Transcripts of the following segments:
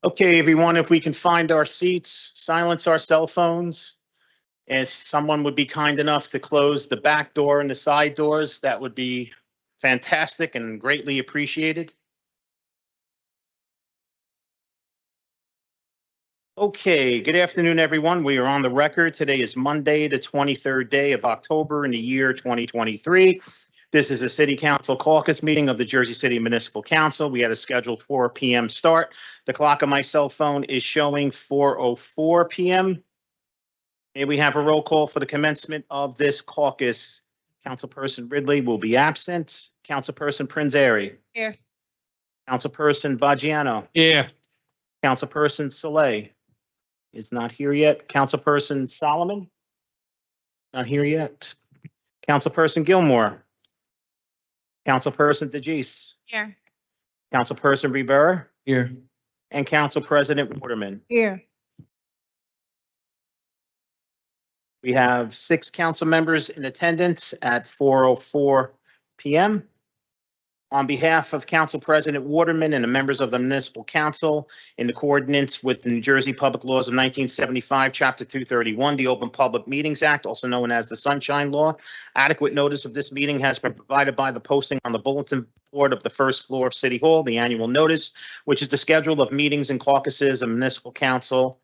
Okay, everyone, if we can find our seats, silence our cell phones. If someone would be kind enough to close the back door and the side doors, that would be fantastic and greatly appreciated. Okay, good afternoon, everyone. We are on the record. Today is Monday, the 23rd day of October in the year 2023. This is a City Council caucus meeting of the Jersey City Municipal Council. We had a scheduled 4 p.m. start. The clock on my cell phone is showing 4:04 p.m. May we have a roll call for the commencement of this caucus? Councilperson Ridley will be absent. Councilperson Prinzary. Here. Councilperson Baggiano. Yeah. Councilperson Soleil is not here yet. Councilperson Solomon? Not here yet. Councilperson Gilmore? Councilperson DeGise? Here. Councilperson Rivera? Here. And Council President Waterman. Here. We have 6 council members in attendance at 4:04 p.m. On behalf of Council President Waterman and the members of the Municipal Council, in accordance with the New Jersey Public Laws of 1975, Chapter 231, the Open Public Meetings Act, also known as the Sunshine Law, adequate notice of this meeting has been provided by the posting on the bulletin board of the first floor of City Hall, the annual notice, which is the schedule of meetings and caucuses of Municipal Council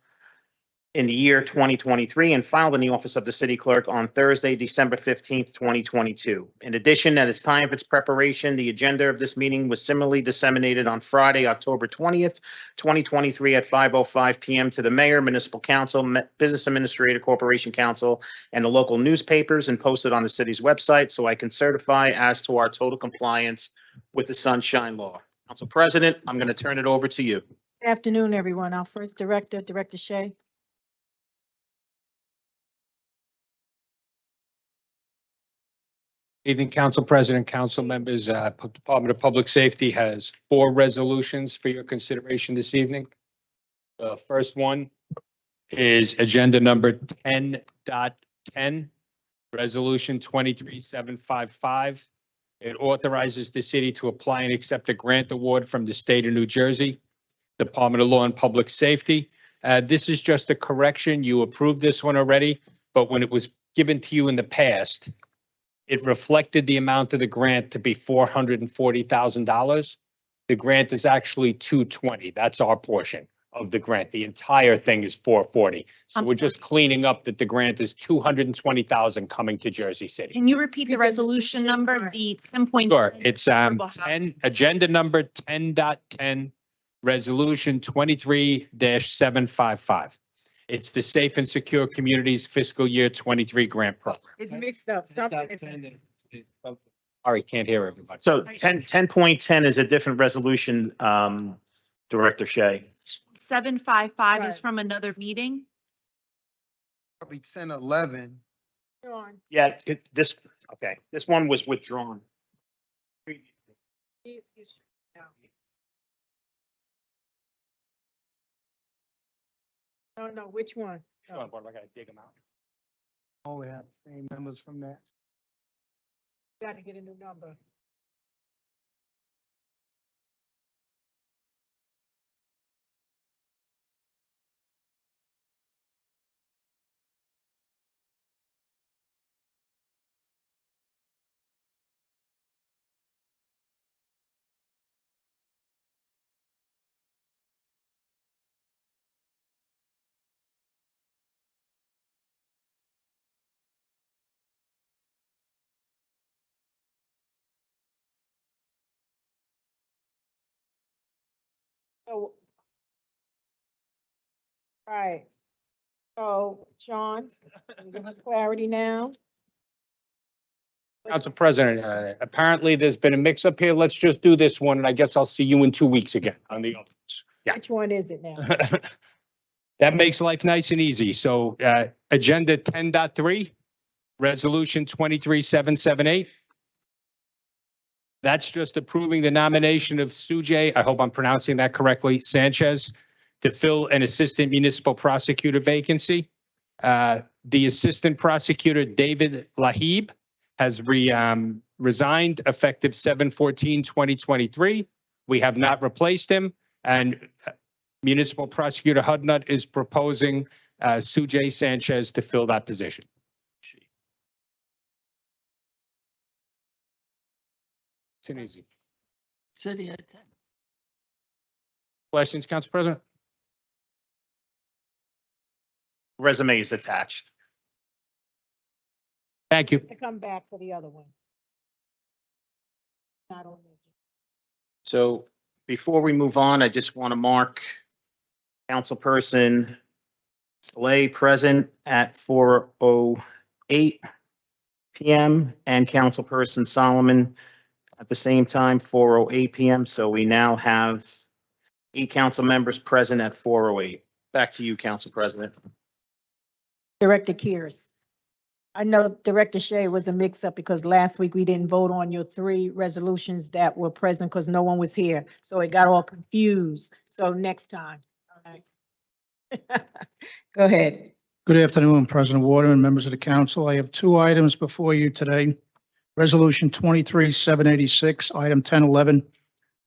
in the year 2023, and filed in the office of the city clerk on Thursday, December 15th, 2022. In addition, at its time of its preparation, the agenda of this meeting was similarly disseminated on Friday, October 20th, 2023 at 5:05 p.m. to the mayor, municipal council, business administrator, corporation council, and the local newspapers, and posted on the city's website, so I can certify as to our total compliance with the Sunshine Law. Council President, I'm going to turn it over to you. Good afternoon, everyone. Our first director, Director Shea. Evening, Council President, council members. Department of Public Safety has 4 resolutions for your consideration this evening. The first one is agenda number 10.10, Resolution 23755. It authorizes the city to apply and accept a grant award from the state of New Jersey, Department of Law and Public Safety. This is just a correction. You approved this one already, but when it was given to you in the past, it reflected the amount of the grant to be $440,000. The grant is actually $220. That's our portion of the grant. The entire thing is $440. So we're just cleaning up that the grant is $220,000 coming to Jersey City. Can you repeat the resolution number, the 10.10? Sure, it's 10, agenda number 10.10, resolution 23-755. It's the Safe and Secure Communities Fiscal Year 23 Grant Program. It's mixed up. Something is. Sorry, can't hear everybody. So 10.10 is a different resolution, Director Shea. 755 is Right. from another meeting. Probably 10, 11. Sean, Yeah, this one was withdrawn. No, which one? Sure, but I gotta dig them out. Oh, we have the same members from that. Got to get a new number. So. All right. So, Sean, give us clarity now. Council President, apparently there's been a mix up here. Let's just do this one, and I guess I'll see you in 2 weeks again on the others. Yeah. Which one is it now? That makes life nice and easy. So, agenda 10.3, resolution 23778. That's just approving the nomination of Sujay, I hope I'm pronouncing that correctly, Sanchez, to fill an assistant municipal prosecutor vacancy. The assistant prosecutor, David Lahib, has resigned effective 7/14/2023. We have not replaced him. And Municipal Prosecutor Hudnut is proposing Sue J. Sanchez to fill that position. It's an easy. City at 10. Questions, Council President? Resume is attached. Thank you. To come back for the other one. Not on the So before we move on, I just want to mark Councilperson Slay present at 4:08 PM and Councilperson Solomon at the same time, 4:08 PM. So we now have 8 council members present at 4:08. Back to you, Council President. Director Kears. I know Director Shea was a mix-up because last week we didn't vote on your 3 resolutions that were present because no one was here. So it got all confused. So next time. All right. Go ahead. Good afternoon, President Waterman, members of the council. I have 2 items before you today. Resolution 23-786, item 1011.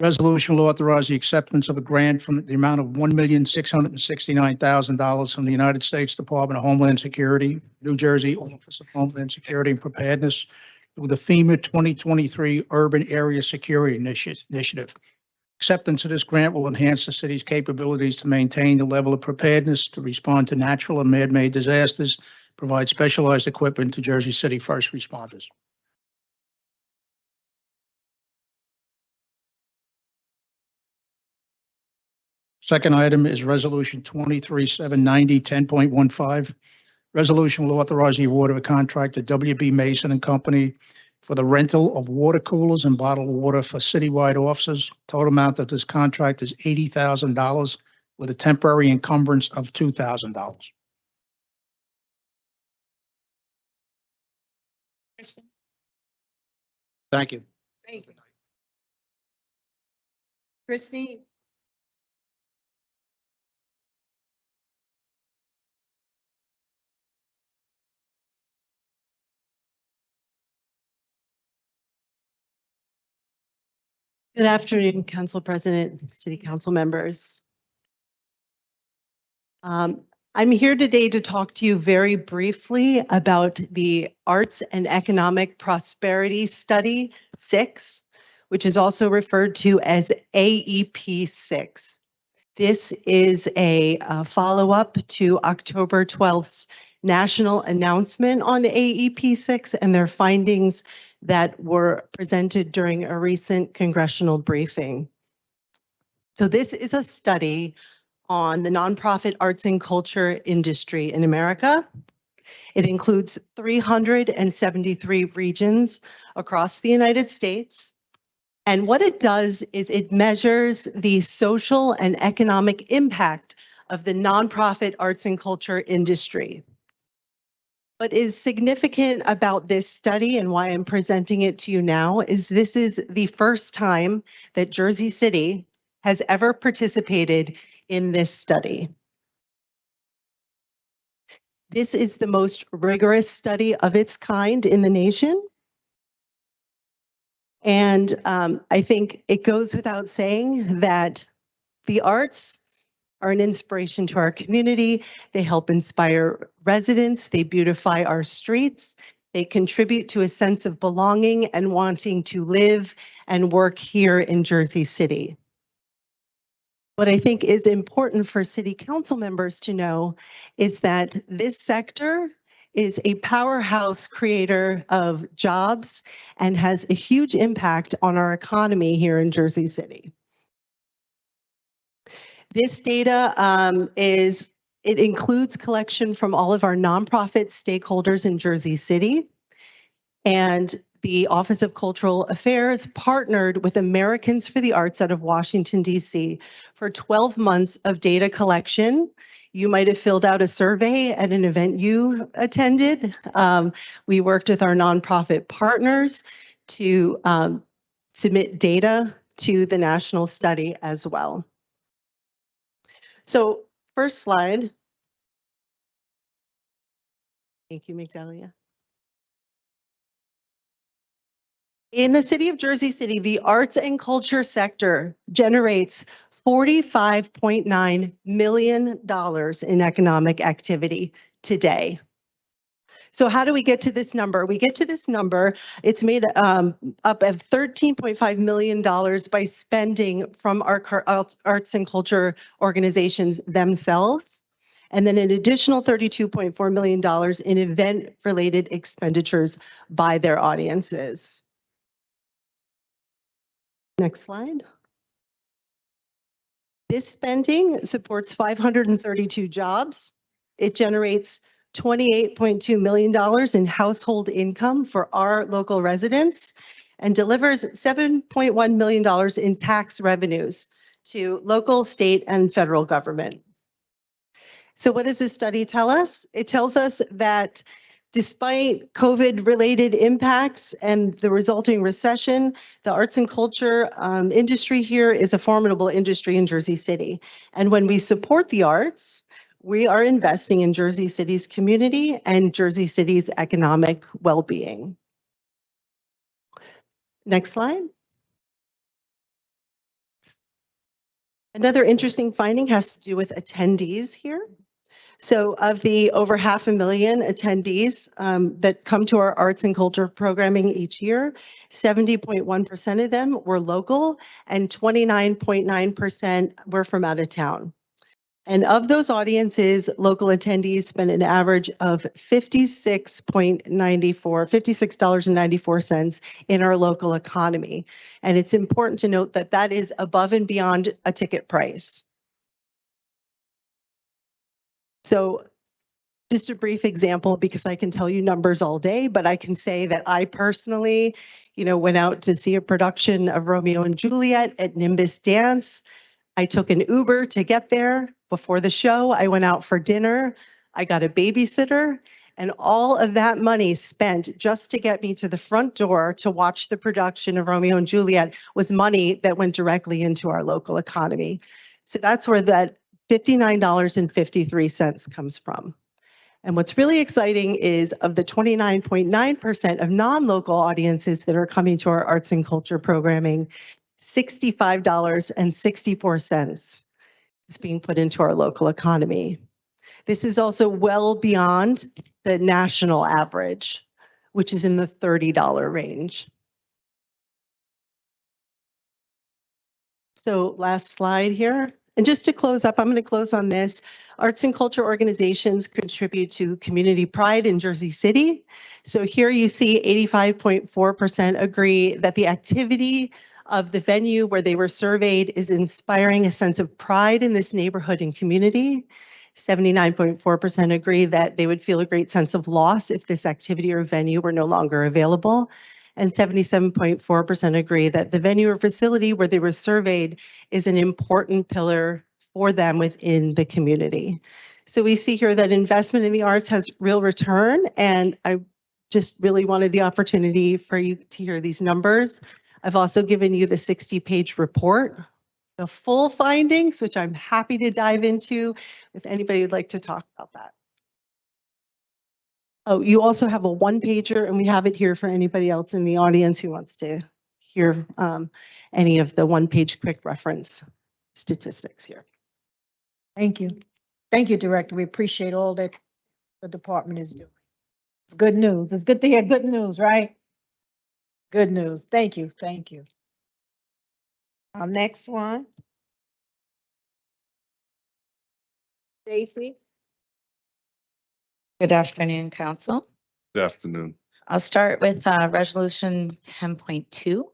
Resolution will authorize the acceptance of a grant from the amount of $1,669,000 from the United States Department of Homeland Security, New Jersey Office of Homeland Security and Preparedness through the FEMA 2023 Urban Area Security Initiative. Acceptance of this grant will enhance the city's capabilities to maintain the level of preparedness to respond to natural and man-made disasters, provide specialized equipment to Jersey City first responders. Second item is Resolution 23-790, 10.15. Resolution will authorize the award of a contract to WB Mason and Company for the rental of water coolers and bottled water for citywide offices. Total amount of this contract is $80,000 with a temporary encumbrance of $2,000. Thank you. Thank you. Christine? Good afternoon, Council President, City Council members. I'm here today to talk to you very briefly about the Arts and Economic Prosperity Study 6, which is also referred to as AEP 6. This is a follow-up to October 12th's national announcement on AEP 6 and their findings that were presented during a recent congressional briefing. So this is a study on the nonprofit arts and culture industry in America. It includes 373 regions across the United States. And what it does is it measures the social and economic impact of the nonprofit arts and culture industry. What is significant about this study and why I'm presenting it to you now is this is the first time that Jersey City has ever participated in this study. This is the most rigorous study of its kind in the nation. And I think it goes without saying that the arts are an inspiration to our community. They help inspire residents. They beautify our streets. They contribute to a sense of belonging and wanting to live and work here in Jersey City. What I think is important for city council members to know is that this sector is a powerhouse creator of jobs and has a huge impact on our economy here in Jersey City. This data it includes collection from all of our nonprofit stakeholders in Jersey City. And the Office of Cultural Affairs partnered with Americans for the Arts out of Washington, D.C. for 12 months of data collection. You might have filled out a survey at an event you attended. We worked with our nonprofit partners to submit data to the national study as well. So first slide. Thank you, Migdalia. In the city of Jersey City, the arts and culture sector generates $45.9 million in economic activity today. So how do we get to this number? We get to this number, it's made up of $13.5 million by spending from our arts and culture organizations themselves, and then an additional $32.4 million in event-related expenditures by their audiences. Next slide. This spending supports 532 jobs. It generates $28.2 million in household income for our local residents and delivers $7.1 million in tax revenues to local, state, and federal government. So what does this study tell us? It tells us that despite COVID-related impacts and the resulting recession, the arts and culture industry here is a formidable industry in Jersey City. And when we support the arts, we are investing in Jersey City's community and Jersey City's economic well-being. Next slide. Another interesting finding has to do with attendees here. So of the over 500,000 attendees that come to our arts and culture programming each year, 70.1% of them were local and 29.9% were from out of town. And of those audiences, local attendees spend an average of $56.94 in our local economy. And it's important to note that that is above and beyond a ticket price. So just a brief example, because I can tell you numbers all day, but I can say that I personally, went out to see a production of Romeo and Juliet at Nimbus Dance. I took an Uber to get there. Before the show, I went out for dinner. I got a babysitter, and all of that money spent just to get me to the front door to watch the production of Romeo and Juliet was money that went directly into our local economy. So that's where that $59.53 comes from. And what's really exciting is of the 29.9% of non-local audiences that are coming to our arts and culture programming, $65.64 is being put into our local economy. This is also well beyond the national average, which is in the $30 range. So last slide here. And just to close up, I'm going to close on this. Arts and culture organizations contribute to community pride in Jersey City. So here you see 85.4% agree that the activity of the venue where they were surveyed is inspiring a sense of pride in this neighborhood and community. 79.4% agree that they would feel a great sense of loss if this activity or venue were no longer available. And 77.4% agree that the venue or facility where they were surveyed is an important pillar for them within the community. So we see here that investment in the arts has real return, and I just really wanted the opportunity for you to hear these numbers. I've also given you the 60-page report, the full findings, which I'm happy to dive into if anybody would like to talk about that. Oh, you also have a one-pager, and we have it here for anybody else in the audience who wants to hear any of the one-page quick reference statistics here. Thank you. Thank you, Director. We appreciate all that the department is doing. It's good news. It's good to hear good news, right? Good news. Thank you. Thank you. Our next one. Stacy. Good afternoon, Council. Good afternoon. I'll start with Resolution 10.2,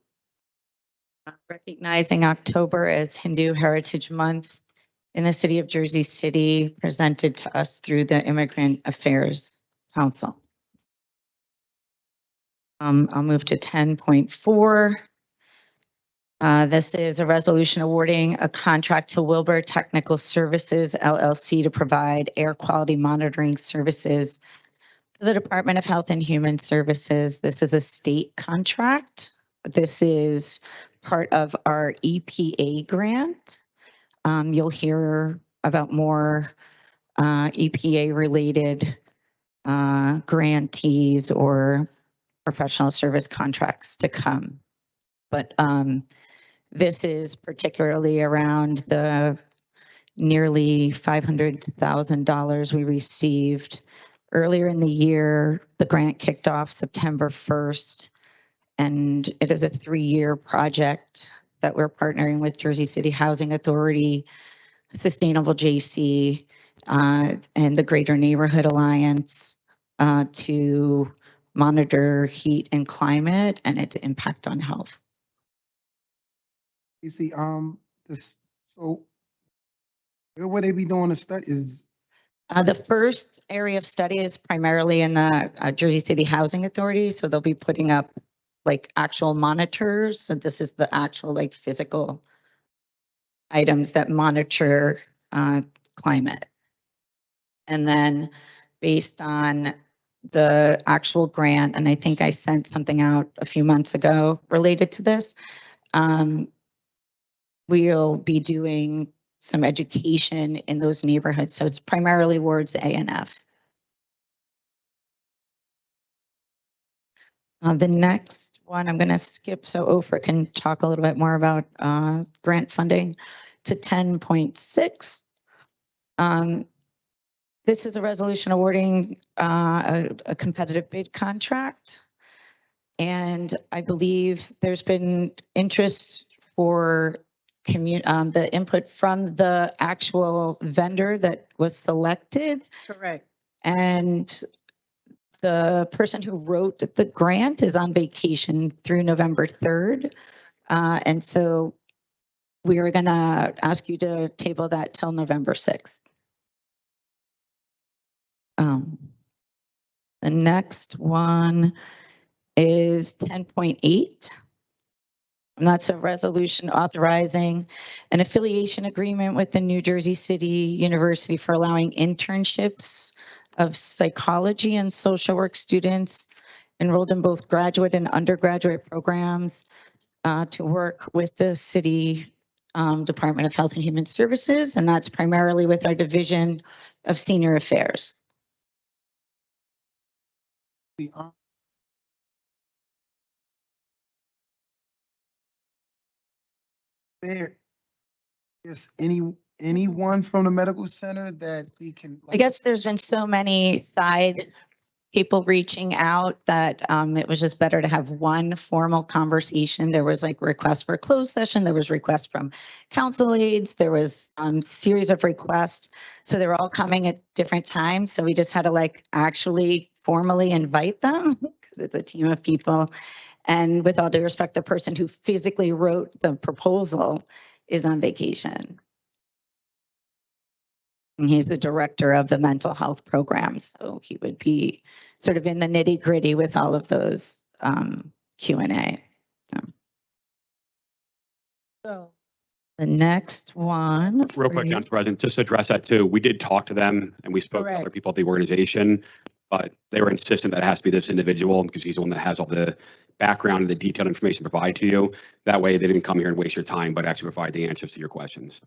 recognizing October as Hindu Heritage Month in the city of Jersey City, presented to us through the Immigrant Affairs Council. I'll move to 10.4. This is a resolution awarding a contract to Wilbur Technical Services, LLC, to provide air quality monitoring services for the Department of Health and Human Services. This is a state contract. This is part of our EPA grant. You'll hear about more EPA-related grantees or professional service contracts to come. But This is particularly around the nearly $500,000 we received earlier in the year. The grant kicked off September 1st, and it is a 3-year project that we're partnering with Jersey City Housing Authority, Sustainable JC, and the Greater Neighborhood Alliance to monitor heat and climate and its impact on health. You see, so where would they be doing the study? The first area of study is primarily in the Jersey City Housing Authority. So they'll be putting up like actual monitors. So this is the actual like physical items that monitor climate. And then based on the actual grant, and I think I sent something out a few months ago related to this, we'll be doing some education in those neighborhoods. So it's primarily wards A and F. The next one I'm going to skip so Oprah can talk a little bit more about grant funding to 10.6. This is a resolution awarding a competitive bid contract. And I believe there's been interest for the input from the actual vendor that was selected. Correct. And the person who wrote the grant is on vacation through November 3rd. And so we are going to ask you to table that till November 6th. The next one is 10.8. And that's a resolution authorizing an affiliation agreement with the New Jersey City University for allowing internships of psychology and social work students enrolled in both graduate and undergraduate programs to work with the city Department of Health and Human Services. And that's primarily with our Division of Senior Affairs. There is anyone from the medical center that we can? I guess there's been so many side people reaching out that it was just better to have one formal conversation. There was like requests for a closed session. There was requests from council aides. There was series of requests. So they were all coming at different times. So we just had to like actually formally invite them because it's a team of people. And with all due respect, the person who physically wrote the proposal is on vacation. And he's the director of the mental health program. So he would be sort of in the nitty gritty with all of those Q&A. So The next one. Real quick, Council President, just to address that too, we did talk to them and we spoke to Correct. other people at the organization, but they were insistent that it has to be this individual because he's the one that has all the background and the detailed information to provide to you. That way they didn't come here and waste your time, but actually provide the answers to your questions.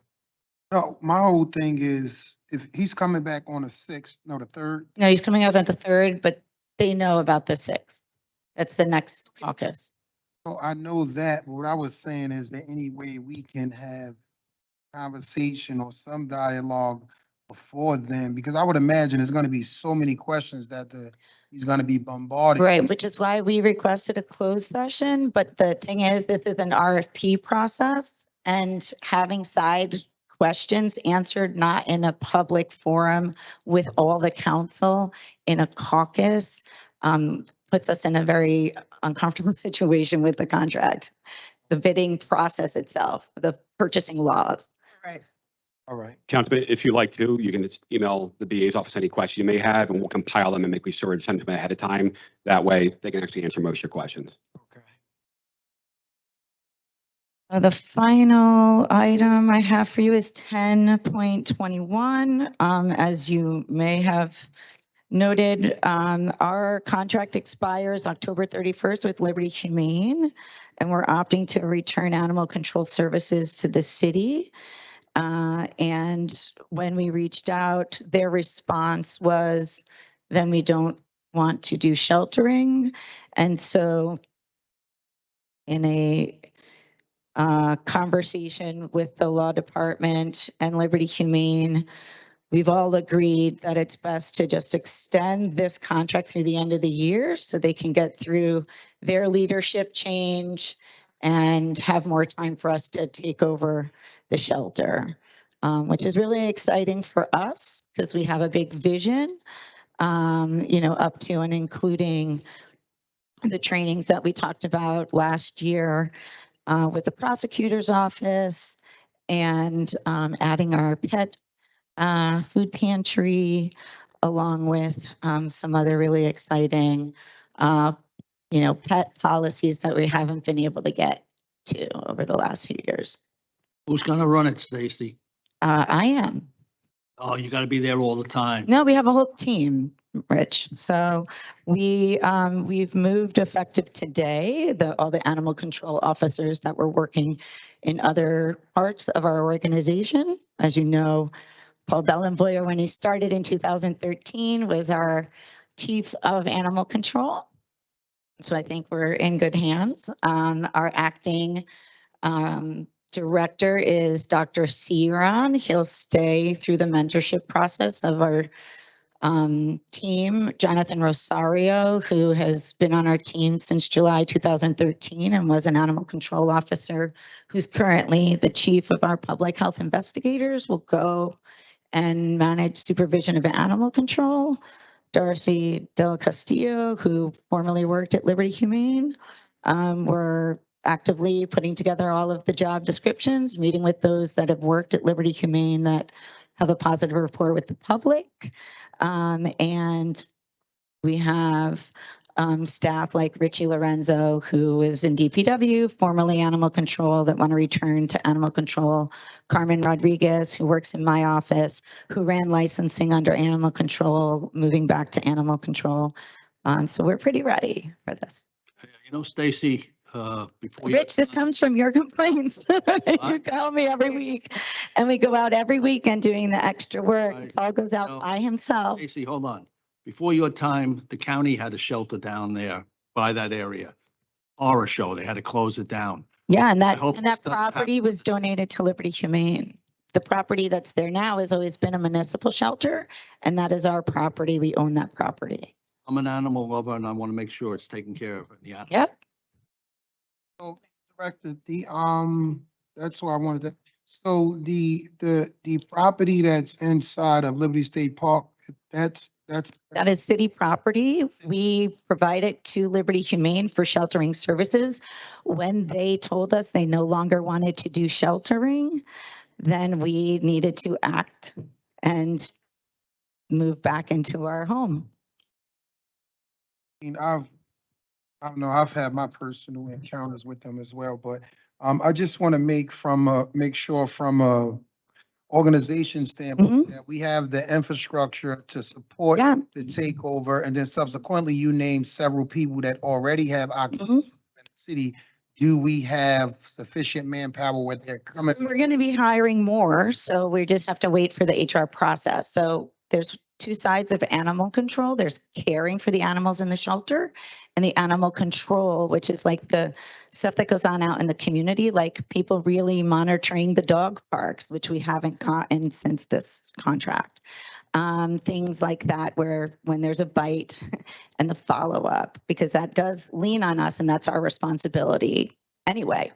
No, my whole thing is if he's coming back on the 6th, no, the 3rd. No, he's coming out on the 3rd, but they know about the 6th. That's the next caucus. So I know that, but what I was saying is there any way we can have conversation or some dialogue before then? Because I would imagine there's going to be so many questions that he's going to be bombarded. Right, which is why we requested a closed session. But the thing is, this is an RFP process and having side questions answered not in a public forum with all the council in a caucus puts us in a very uncomfortable situation with the contract, the bidding process itself, the purchasing laws. right. All right. Councilman, if you like to, you can just email the BA's office any questions you may have and we'll compile them and make sure to send them ahead of time. That way they can actually answer most of your questions. Okay. The final item I have for you is 10.21. As you may have noted, our contract expires October 31st with Liberty Humane, and we're opting to return animal control services to the city. And when we reached out, their response was, then we don't want to do sheltering. And so in a conversation with the law department and Liberty Humane, we've all agreed that it's best to just extend this contract through the end of the year so they can get through their leadership change and have more time for us to take over the shelter, which is really exciting for us because we have a big vision, up to and including the trainings that we talked about last year with the prosecutor's office and adding our pet food pantry, along with some other really exciting, pet policies that we haven't been able to get to over the last few years. Who's gonna run it, Stacy? I am. Oh, you gotta be there all the time. No, we have a whole team, Rich. So we've moved effective today, all the animal control officers that were working in other parts of our organization. As you know, Paul Bellenboyer, when he started in 2013, was our chief of animal control. So I think we're in good hands. Our acting director is Dr. Ciron. He'll stay through the mentorship process of our team. Jonathan Rosario, who has been on our team since July 2013 and was an animal control officer, who's currently the chief of our public health investigators, will go and manage supervision of animal control. Darcy Del Castillo, who formerly worked at Liberty Humane. We're actively putting together all of the job descriptions, meeting with those that have worked at Liberty Humane that have a positive rapport with the public. And we have staff like Richie Lorenzo, who is in DPW, formerly animal control, that want to return to animal control. Carmen Rodriguez, who works in my office, who ran licensing under animal control, moving back to animal control. So we're pretty ready for this. You know, Stacy, before you. Rich, this comes from your complaints. You call me every week, and we go out every weekend doing the extra work. Right. Paul goes out No. by himself. Stacy, hold on. Before your time, the county had a shelter down there by that area. Horror show, they had to close it down. Yeah, and I hope that this doesn't property happen. was donated to Liberty Humane. The property that's there now has always been a municipal shelter, and that is our property. We own that property. I'm an animal lover and I want to make sure it's taken care of. Yeah. Yep. So, Director, that's what I wanted to, so the property that's inside of Liberty State Park, that's. That is city property. We provide it to Liberty Humane for sheltering services. When they told us they no longer wanted to do sheltering, then we needed to act and move back into our home. I mean, I don't know, I've had my personal encounters with them as well, but I just want to make sure from a organization standpoint that we have the infrastructure to support Yeah. the takeover, and then subsequently you name several people that already have occupancy in the city. Do we have sufficient manpower where they're coming? We're going to be hiring more, so we just have to wait for the HR process. So there's two sides of animal control. There's caring for the animals in the shelter, and the animal control, which is like the stuff that goes on out in the community, like people really monitoring the dog parks, which we haven't gotten since this contract. Things like that, where when there's a bite and the follow-up, because that does lean on us and that's our responsibility anyway.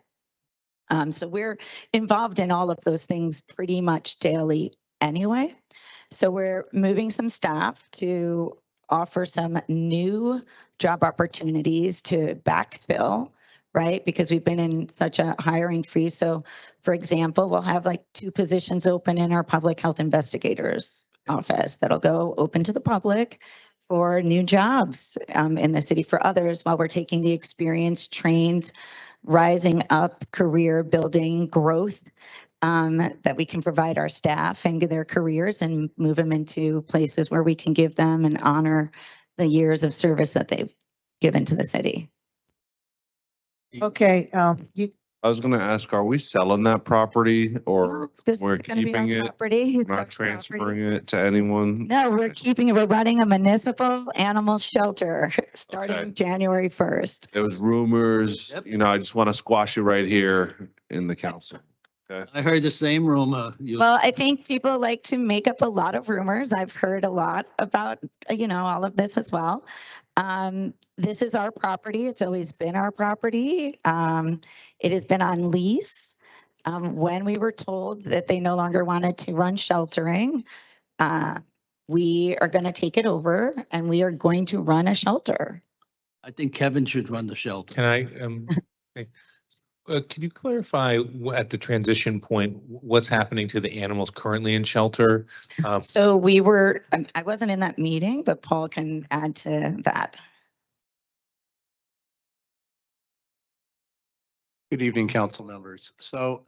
So we're involved in all of those things pretty much daily anyway. So we're moving some staff to offer some new job opportunities to backfill, right? Because we've been in such a hiring freeze. So for example, we'll have like 2 positions open in our public health investigators office that'll go open to the public for new jobs in the city for others, while we're taking the experienced, trained, rising up career building growth that we can provide our staff and their careers and move them into places where we can give them and honor the years of service that they've given to the city. Okay, I was gonna ask, are we selling that property or This is we're gonna be our keeping it, property. It's our not property. transferring it to anyone? No, we're keeping it. We're running a municipal animal shelter starting Okay. January 1st. There was rumors, Yep. I just want to squash it right here in the council. I heard the same rumor. Well, I think people like to make up a lot of rumors. I've heard a lot about, all of this as well. This is our property. It's always been our property. It has been on lease. When we were told that they no longer wanted to run sheltering, we are going to take it over and we are going to run a shelter. I think Kevin should run the shelter. Can I, okay. Can you clarify at the transition point, what's happening to the animals currently in shelter? So I wasn't in that meeting, but Paul can add to that. Good evening, council members. So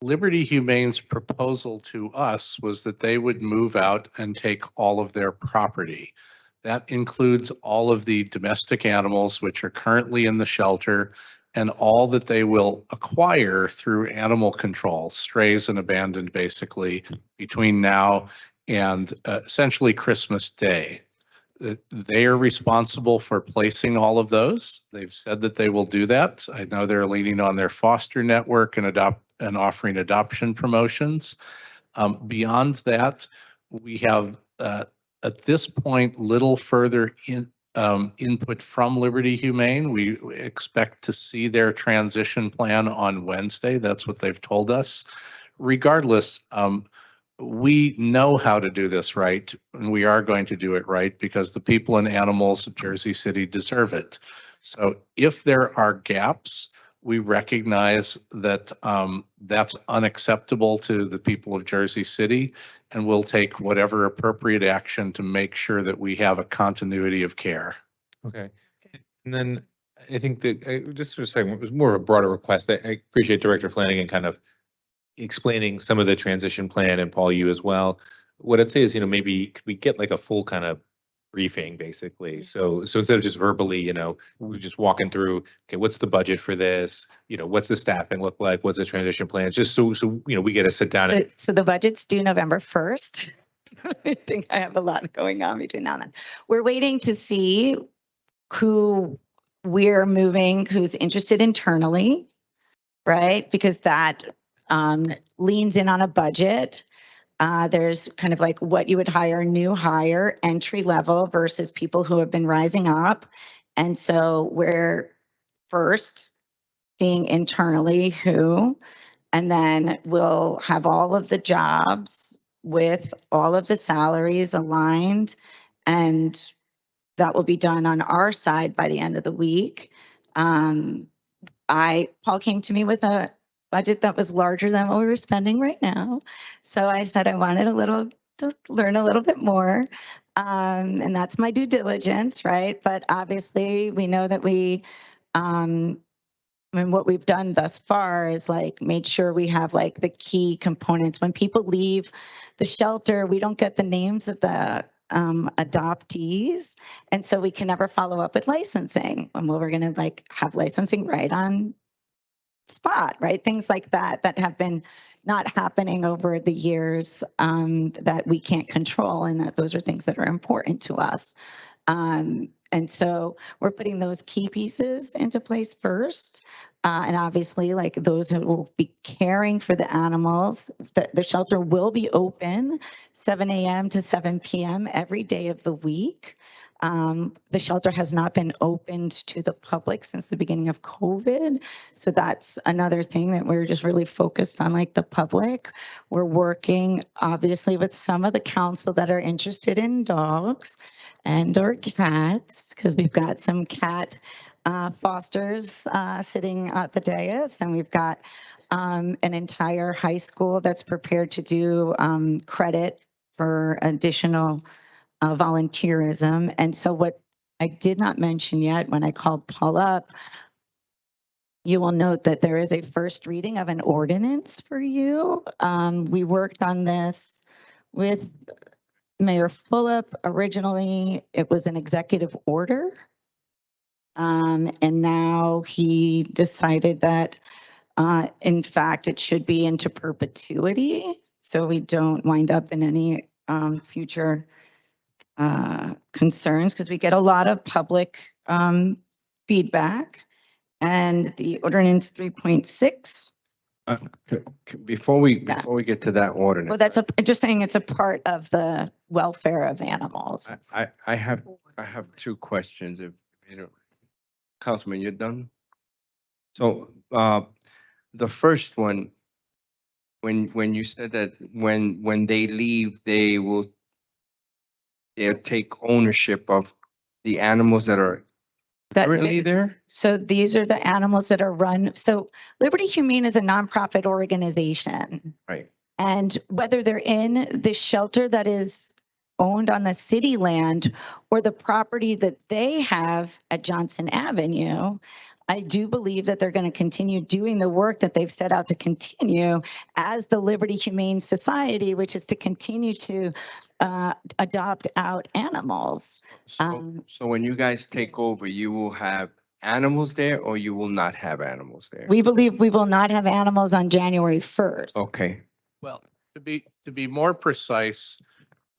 Liberty Humane's proposal to us was that they would move out and take all of their property. That includes all of the domestic animals which are currently in the shelter and all that they will acquire through animal control, strays and abandoned basically between now and essentially Christmas Day. They are responsible for placing all of those. They've said that they will do that. I know they're leaning on their foster network and offering adoption promotions. Beyond that, we have at this point little further input from Liberty Humane. We expect to see their transition plan on Wednesday. That's what they've told us. Regardless, we know how to do this right, and we are going to do it right because the people and animals of Jersey City deserve it. So if there are gaps, we recognize that that's unacceptable to the people of Jersey City, and we'll take whatever appropriate action to make sure that we have a continuity of care. Okay. And then I think that just for a second, it was more of a broader request. I appreciate Director Flanagan kind of explaining some of the transition plan, and Paul, you as well. What I'd say is, maybe could we get like a full kind of briefing basically? So instead of just verbally, we're just walking through, okay, what's the budget for this? What's the staffing look like? What's the transition plan? Just so we get to sit down and. So the budget's due November 1st. I think I have a lot going on between now and then. We're waiting to see who we're moving, who's interested internally, right? Because that leans in on a budget. There's kind of like what you would hire, new hire, entry level versus people who have been rising up. And so we're first seeing internally who, and then we'll have all of the jobs with all of the salaries aligned, and that will be done on our side by the end of the week. Paul came to me with a budget that was larger than what we were spending right now. So I said I wanted to learn a little bit more. And that's my due diligence, right? But obviously we know that what we've done thus far is like made sure we have like the key components. When people leave the shelter, we don't get the names of the adoptees. And so we can never follow up with licensing. And we're going to have licensing right on spot, right? Things like that have been not happening over the years that we can't control, and that those are things that are important to us. And so we're putting those key pieces into place first. And obviously, those who will be caring for the animals, the shelter will be open 7 a.m. to 7 p.m. every day of the week. The shelter has not been opened to the public since the beginning of COVID. So that's another thing that we're just really focused on, the public. We're working obviously with some of the council that are interested in dogs and or cats, because we've got some cat fosters sitting at the dais, and we've got an entire high school that's prepared to do credit for additional volunteerism. And so what I did not mention yet when I called Paul up, you will note that there is a first reading of an ordinance for you. We worked on this with Mayor Fulop. Originally, it was an executive order. And now he decided that, in fact, it should be into perpetuity. So we don't wind up in any future concerns, because we get a lot of public feedback. And the ordinance 3.6, Before we, Yeah. before we get to that ordinance. well, I'm just saying it's a part of the welfare of animals. I have two questions if, Councilman, you're done? So, the first one, when you said that when they leave, they'll take ownership of the animals that are currently there? So these are the animals that are run. So Liberty Humane is a nonprofit organization. Right. And whether they're in the shelter that is owned on the city land or the property that they have at Johnson Avenue, I do believe that they're going to continue doing the work that they've set out to continue as the Liberty Humane Society, which is to continue to adopt out animals. So when you guys take over, you will have animals there or you will not have animals there? We believe we will not have animals on January 1st. Okay. Well, to be more precise,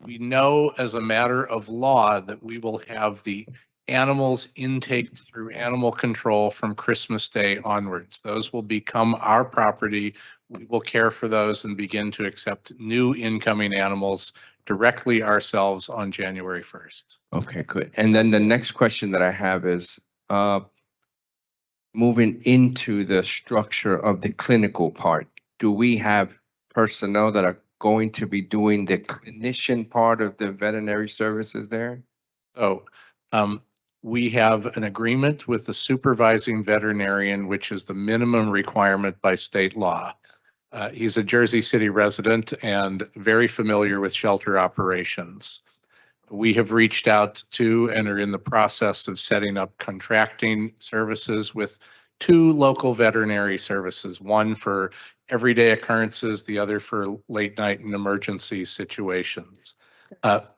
we know as a matter of law that we will have the animals intake through animal control from Christmas Day onwards. Those will become our property. We will care for those and begin to accept new incoming animals directly ourselves on January 1st. Okay, good. And then the next question that I have is, moving into the structure of the clinical part, do we have personnel that are going to be doing the clinician part of the veterinary services there? So we have an agreement with the supervising veterinarian, which is the minimum requirement by state law. He's a Jersey City resident and very familiar with shelter operations. We have reached out to and are in the process of setting up contracting services with 2 local veterinary services, one for everyday occurrences, the other for late night and emergency situations.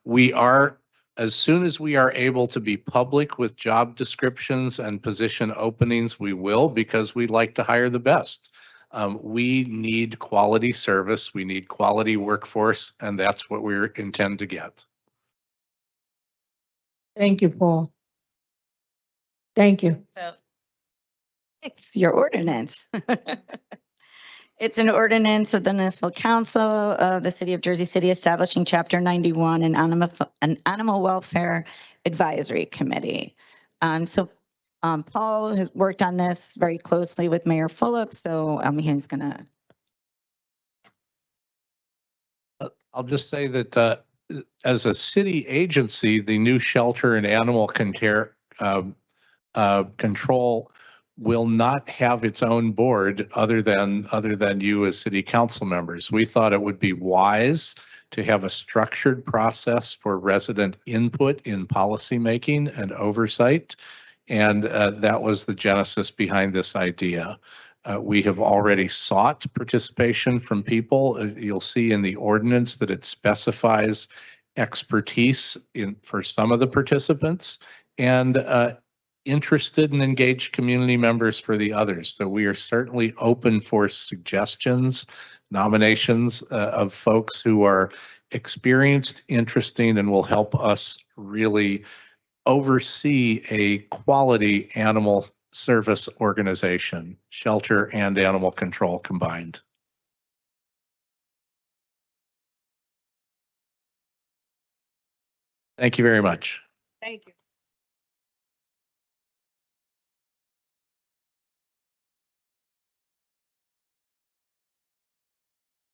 We are, as soon as we are able to be public with job descriptions and position openings, we will, because we like to hire the best. We need quality service, we need quality workforce, and that's what we intend to get. Thank you, Paul. Thank you. So it's your ordinance. It's an ordinance of the Municipal Council of the City of Jersey City establishing Chapter 91 and an Animal Welfare Advisory Committee. Paul has worked on this very closely with Mayor Fulop, so he's gonna. I'll just say that as a city agency, the new shelter and animal control will not have its own board other than you as city council members. We thought it would be wise to have a structured process for resident input in policymaking and oversight. And that was the genesis behind this idea. We have already sought participation from people. You'll see in the ordinance that it specifies expertise for some of the participants and interested and engaged community members for the others. So we are certainly open for suggestions, nominations of folks who are experienced, interesting, and will help us really oversee a quality animal service organization, shelter and animal control combined. Thank you very much. Thank you.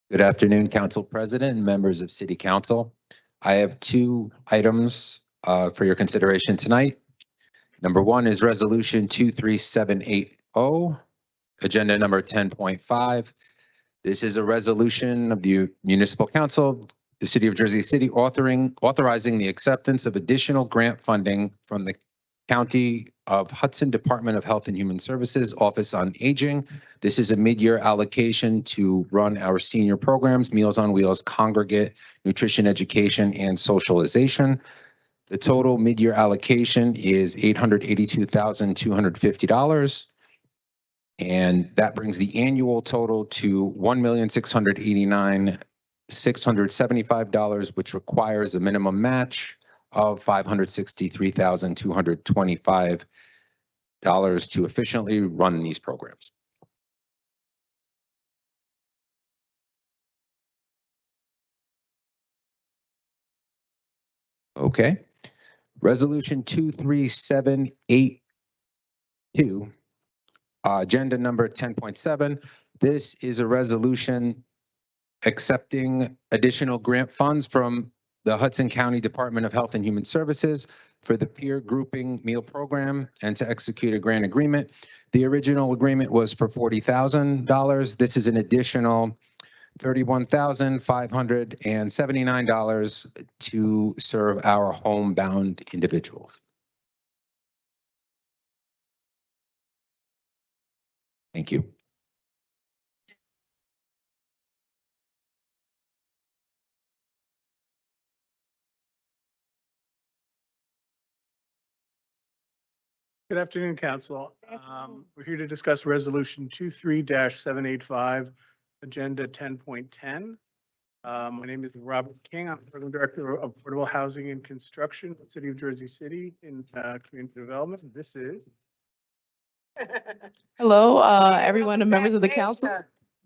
Good afternoon, Council President and members of City Council. I have 2 items for your consideration tonight. Number 1 is Resolution 23780, Agenda Number 10.5. This is a resolution of the Municipal Council, the City of Jersey City, authorizing the acceptance of additional grant funding from the County of Hudson Department of Health and Human Services Office on Aging. This is a mid-year allocation to run our senior programs, Meals on Wheels, Congregate, Nutrition Education, and Socialization. The total mid-year allocation is $882,250. And that brings the annual total to $1,689,675, which requires a minimum match of $563,225 to efficiently run these programs. Okay. Resolution 23782, agenda number 10.7. This is a resolution accepting additional grant funds from the Hudson County Department of Health and Human Services for the peer grouping meal program and to execute a grant agreement. The original agreement was for $40,000. This is an additional $31,579 to serve our homebound individuals. Thank you. Good afternoon, Council. We're here to discuss Resolution 23-785, Agenda 10.10. My name is Robert King. I'm Program Director of Affordable Housing and Construction, City of Jersey City in Community Development. This is. Hello, everyone and members of the council.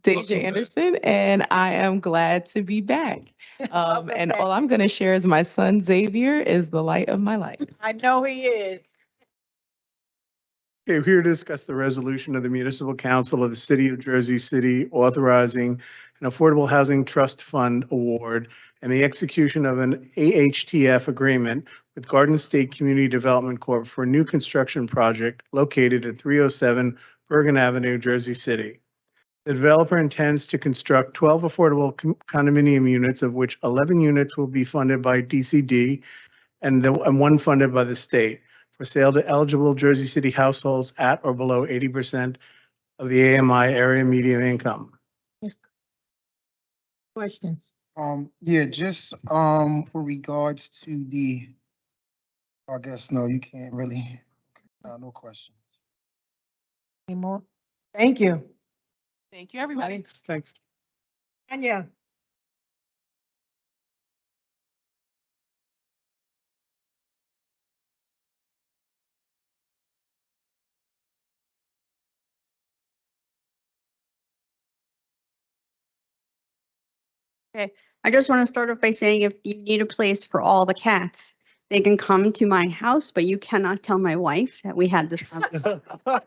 Deja Anderson, and I am glad to be back. And all I'm going to share is my son Xavier is the light of my life. I know he is. Okay, we're here to discuss the resolution of the Municipal Council of the City of Jersey City authorizing an Affordable Housing Trust Fund award and the execution of an AHTF agreement with Garden State Community Development Corp. For a new construction project located at 307 Bergen Avenue, Jersey City. The developer intends to construct 12 affordable condominium units, of which 11 units will be funded by DCD and one funded by the state, for sale to eligible Jersey City households at or below 80% of the AMI area median income. Questions? Yeah, just, for regards to I guess, no, you can't really, no questions. Any more? Thank you. Thank you, everybody. Thanks. Anya. Okay, I just want to start off by saying if you need a place for all the cats, they can come to my house, but you cannot tell my wife that we had this conversation. I'll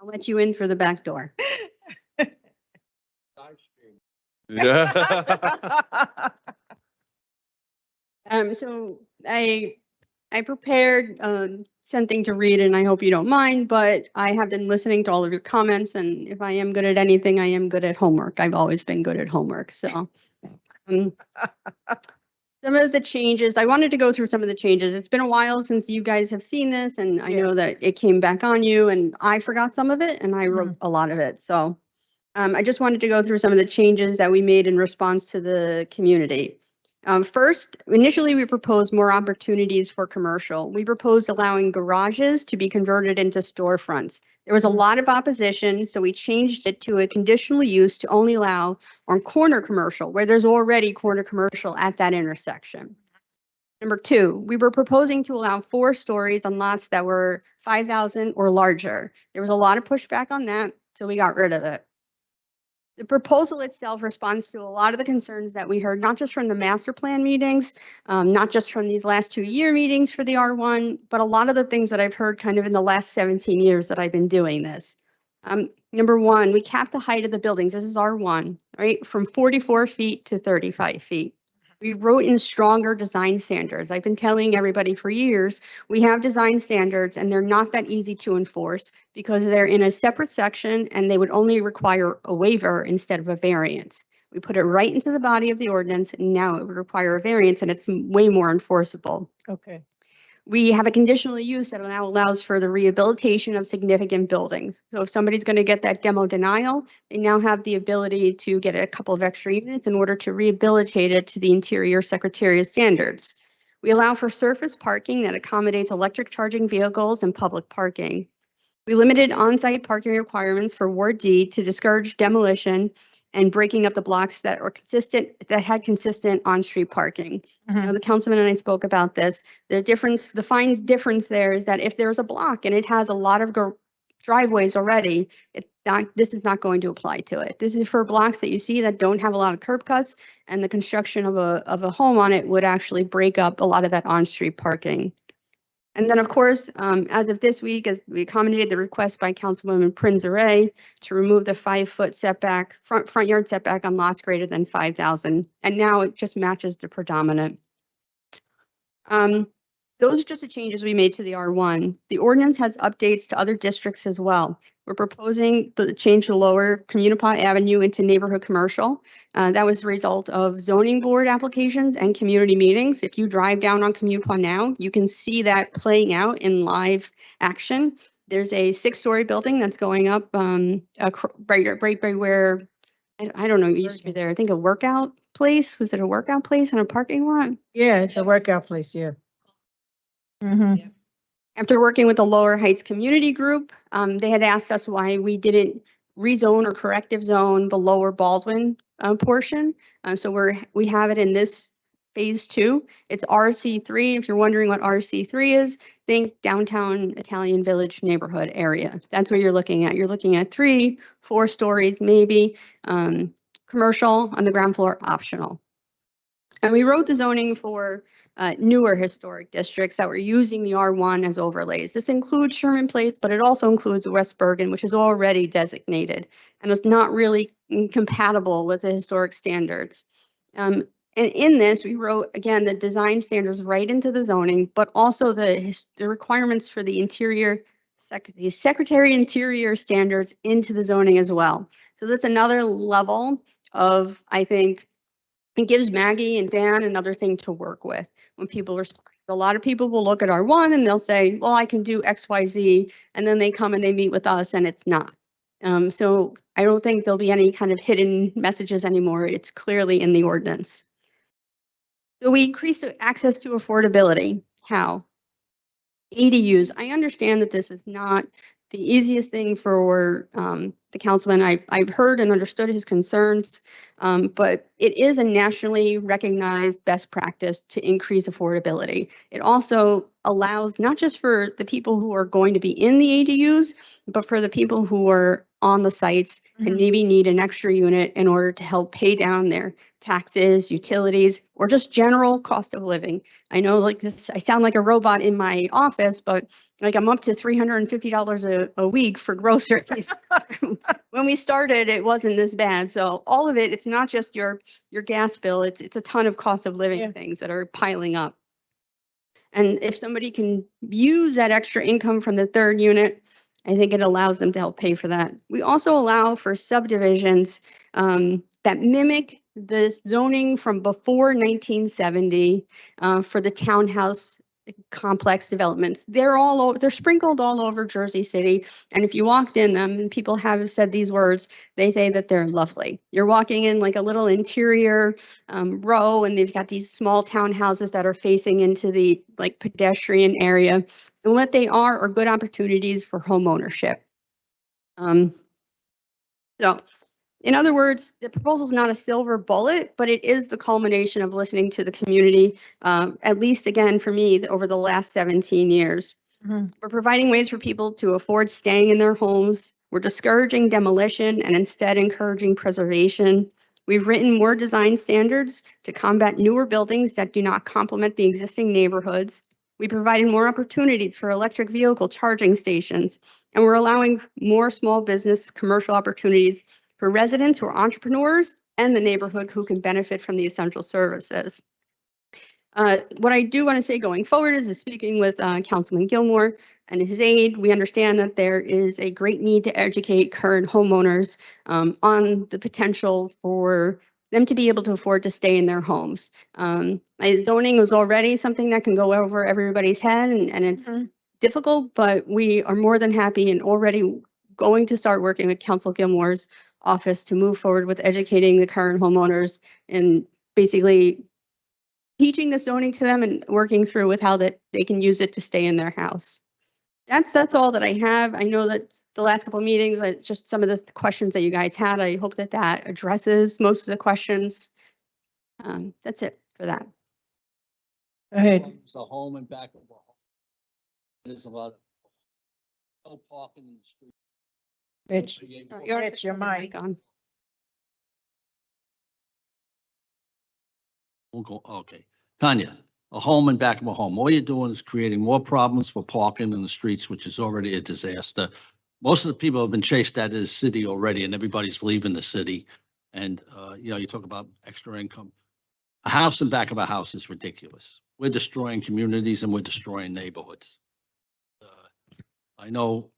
let you in for the back door. So I prepared something to read, and I hope you don't mind, but I have been listening to all of your comments, and if I am good at anything, I am good at homework. I've always been good at homework, so. Some of the changes, I wanted to go through some of the changes. It's been a while since you guys have seen this, and I know that it came back on you, and I forgot some of it, and I wrote a lot of it, so. I just wanted to go through some of the changes that we made in response to the community. First, initially, we proposed more opportunities for commercial. We proposed allowing garages to be converted into storefronts. There was a lot of opposition, so we changed it to a conditional use to only allow on corner commercial, where there's already corner commercial at that intersection. Number two, we were proposing to allow 4 stories on lots that were 5,000 or larger. There was a lot of pushback on that, so we got rid of it. The proposal itself responds to a lot of the concerns that we heard, not just from the master plan meetings, not just from these last 2-year meetings for the R1, but a lot of the things that I've heard kind of in the last 17 years that I've been doing this. Number one, we capped the height of the buildings. This is R1, right? From 44 feet to 35 feet. We wrote in stronger design standards. I've been telling everybody for years, we have design standards and they're not that easy to enforce because they're in a separate section and they would only require a waiver instead of a variance. We put it right into the body of the ordinance and now it would require a variance and it's way more enforceable. Okay. We have a conditional use that now allows for the rehabilitation of significant buildings. So if somebody's going to get that demo denial, they now have the ability to get a couple of extra units in order to rehabilitate it to the interior Secretariat standards. We allow for surface parking that accommodates electric charging vehicles and public parking. We limited on-site parking requirements for Ward D to discourage demolition and breaking up the blocks that had consistent on-street parking. You know, the councilman and I spoke about this. The fine difference there is that if there's a block and it has a lot of driveways already, this is not going to apply to it. This is for blocks that you see that don't have a lot of curb cuts, and the construction of a home on it would actually break up a lot of that on-street parking. And then, of course, as of this week, as we accommodated the request by Councilwoman Prince-Array to remove the 5-foot setback, front yard setback on lots greater than 5,000, and now it just matches the predominant. Those are just the changes we made to the R1. The ordinance has updates to other districts as well. We're proposing the change to lower Communipaw Avenue into neighborhood commercial. That was the result of zoning board applications and community meetings. If you drive down on Communipaw now, you can see that playing out in live action. There's a 6-story building that's going up right by where, I don't know, it used to be there. I think a workout place. Was it a workout place in a parking lot? Yeah, it's a workout place, yeah. Mm-hmm. After working with the Lower Heights Community Group, they had asked us why we didn't rezone or corrective zone the Lower Baldwin portion. So we have it in this phase 2. It's RC3. If you're wondering what RC3 is, think downtown Italian Village neighborhood area. That's what you're looking at. You're looking at 3-4 stories, maybe commercial on the ground floor, optional. And we wrote the zoning for newer historic districts that were using the R1 as overlays. This includes Sherman Place, but it also includes West Bergen, which is already designated and is not really compatible with the historic standards. And in this, we wrote, again, the design standards right into the zoning, but also the requirements for the Secretary Interior standards into the zoning as well. So that's another level of, I think, it gives Maggie and Dan another thing to work with when people are, a lot of people will look at R1 and they'll say, well, I can do X, Y, Z, and then they come and they meet with us and it's not. So I don't think there'll be any kind of hidden messages anymore. It's clearly in the ordinance. So we increase access to affordability. How? ADUs. I understand that this is not the easiest thing for the councilman. I've heard and understood his concerns, but it is a nationally recognized best practice to increase affordability. It also allows not just for the people who are going to be in the ADUs, but for the people who are on the sites and maybe need an extra unit in order to help pay down their taxes, utilities, or just general cost of living. I know like this, I sound like a robot in my office, but like I'm up to $350 a week for groceries. When we started, it wasn't this bad. So all of it, it's not just your gas bill, it's a ton of cost of living things that are piling up. And if somebody can use that extra income from the third unit, I think it allows them to help pay for that. We also allow for subdivisions that mimic the zoning from before 1970 for the townhouse complex developments. They're sprinkled all over Jersey City. And if you walked in them, and people have said these words, they say that they're lovely. You're walking in like a little interior row, and they've got these small townhouses that are facing into the like pedestrian area. And what they are good opportunities for home ownership. So in other words, the proposal is not a silver bullet, but it is the culmination of listening to the community, at least again for me over the last 17 years. We're providing ways for people to afford staying in their homes. We're discouraging demolition and instead encouraging preservation. We've written more design standards to combat newer buildings that do not complement the existing neighborhoods. We provided more opportunities for electric vehicle charging stations, and we're allowing more small business commercial opportunities for residents who are entrepreneurs and the neighborhood who can benefit from the essential services. What I do want to say going forward is speaking with Councilman Gilmore and his aide, we understand that there is a great need to educate current homeowners on the potential for them to be able to afford to stay in their homes. Zoning was already something that can go over everybody's head, and it's difficult, but we are more than happy and already going to start working with Council Gilmore's office to move forward with educating the current homeowners and basically teaching the zoning to them and working through with how that they can use it to stay in their house. That's all that I have. I know that the last couple of meetings, just some of the questions that you guys had, I hope that that addresses most of the questions. That's it for that. Go ahead. It's a home and back of a home. There's a lot of no parking in the street. Rich, Your Rich, your mic. on. We'll go, okay. Tanya, a home and back of a home. All you're doing is creating more problems for parking in the streets, which is already a disaster. Most of the people have been chased out of the city already and everybody's leaving the city. And, you talk about extra income. A house in back of a house is ridiculous. We're destroying communities and we're destroying neighborhoods. I know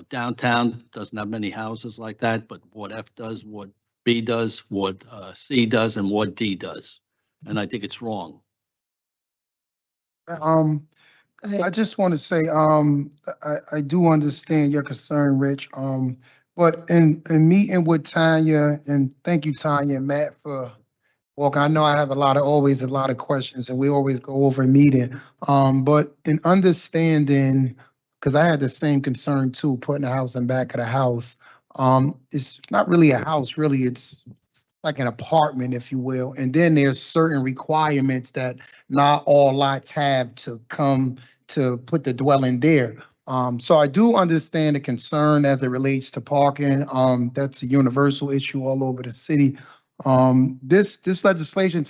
downtown doesn't have many houses like that, but Ward F does, Ward B does, Ward C does, and Ward D does. And I think it's wrong. I just want to say, I do understand your concern, Rich. But in meeting with Tanya, and thank you, Tanya and Matt, for walking. I know I have always a lot of questions, and we always go over a meeting. But in understanding, because I had the same concern too, putting a house in back of the house. It's not really a house, really. It's like an apartment, if you will. And then there's certain requirements that not all lots have to come to put the dwelling there. So I do understand the concern as it relates to parking. That's a universal issue all over the city. This legislation,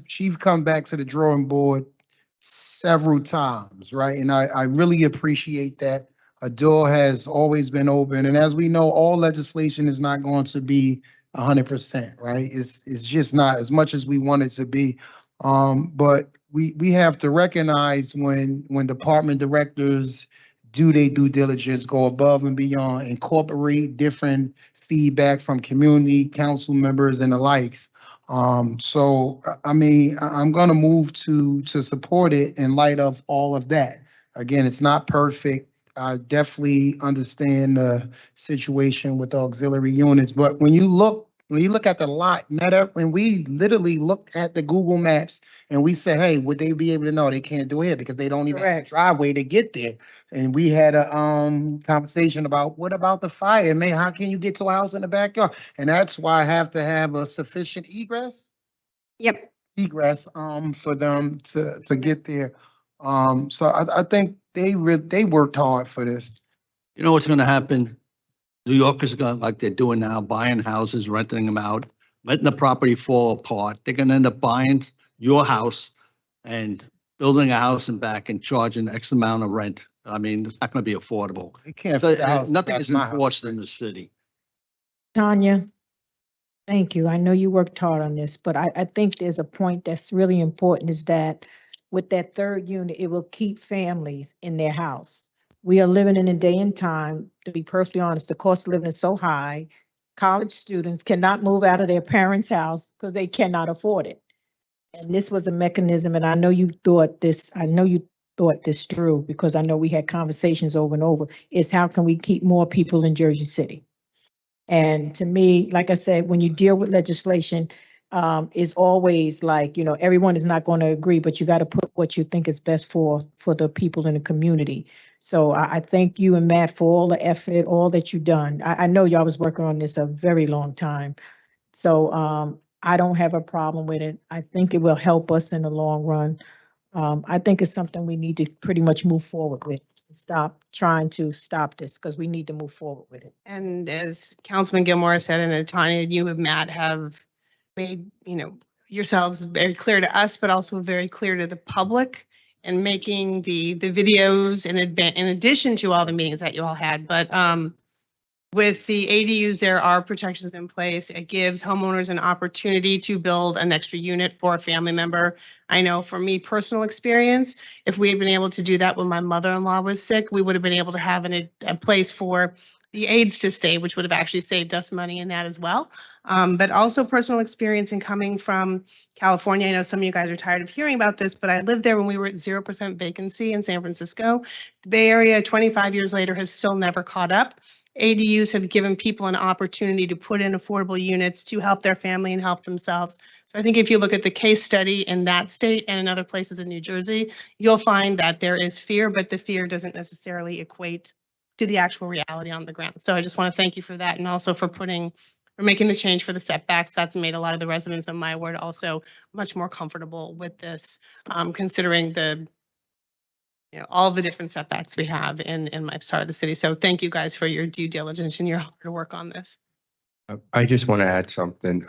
she's come back to the drawing board several times, right? And I really appreciate that. A door has always been open. And as we know, all legislation is not going to be 100%, right? It's just not as much as we want it to be. But we have to recognize when department directors do their due diligence, go above and beyond, incorporate different feedback from community council members and the likes. So I mean, I'm gonna move to support it in light of all of that. Again, it's not perfect. I definitely understand the situation with the auxiliary units, but when you look at the lot, when we literally looked at the Google Maps and we said, hey, would they be able to know they can't do it because they don't even have a driveway to get there? And we had a conversation about what about the fire? Man, how can you get to a house in the backyard? And that's why I have to have a sufficient egress. Yep. Egress for them to get there. So I think they worked hard for this. You know what's going to happen? New Yorkers are going, like they're doing now, buying houses, renting them out, letting the property fall apart. They're going to end up buying your house and building a house and back and charging X amount of rent. I mean, it's not going to be affordable. They can't. So, fit the house nothing back is in my house. enforced in the city. Tanya, thank you. I know you worked hard on this, but I think there's a point that's really important is that with that third unit, it will keep families in their house. We are living in a day and time, to be perfectly honest, the cost of living is so high. College students cannot move out of their parents' house because they cannot afford it. And this was a mechanism, and I know you thought this through because I know we had conversations over and over, is how can we keep more people in Jersey City? And to me, like I said, when you deal with legislation, is always like, everyone is not going to agree, but you got to put what you think is best for the people in the community. So I thank you and Matt for all the effort, all that you've done. I know y'all was working on this a very long time. So I don't have a problem with it. I think it will help us in the long run. I think it's something we need to pretty much move forward with. Stop trying to stop this because we need to move forward with it. And as Councilman Gilmore said, and Tanya, you and Matt have made, yourselves very clear to us, but also very clear to the public, and making the videos in addition to all the meetings that you all had. But with the ADUs, there are protections in place. It gives homeowners an opportunity to build an extra unit for a family member. I know from me, personal experience, if we had been able to do that when my mother-in-law was sick, we would have been able to have a place for the aides to stay, which would have actually saved us money in that as well. But also personal experience in coming from California. I know some of you guys are tired of hearing about this, but I lived there when we were at 0% vacancy in San Francisco. The Bay Area, 25 years later, has still never caught up. ADUs have given people an opportunity to put in affordable units to help their family and help themselves. So I think if you look at the case study in that state and in other places in New Jersey, you'll find that there is fear, but the fear doesn't necessarily equate to the actual reality on the ground. So I just want to thank you for that, and also for making the change for the setbacks. That's made a lot of the residents of my ward also much more comfortable with this, considering the all the different setbacks we have in my part of the city. So thank you guys for your due diligence and your hard work on this. I just want to add something.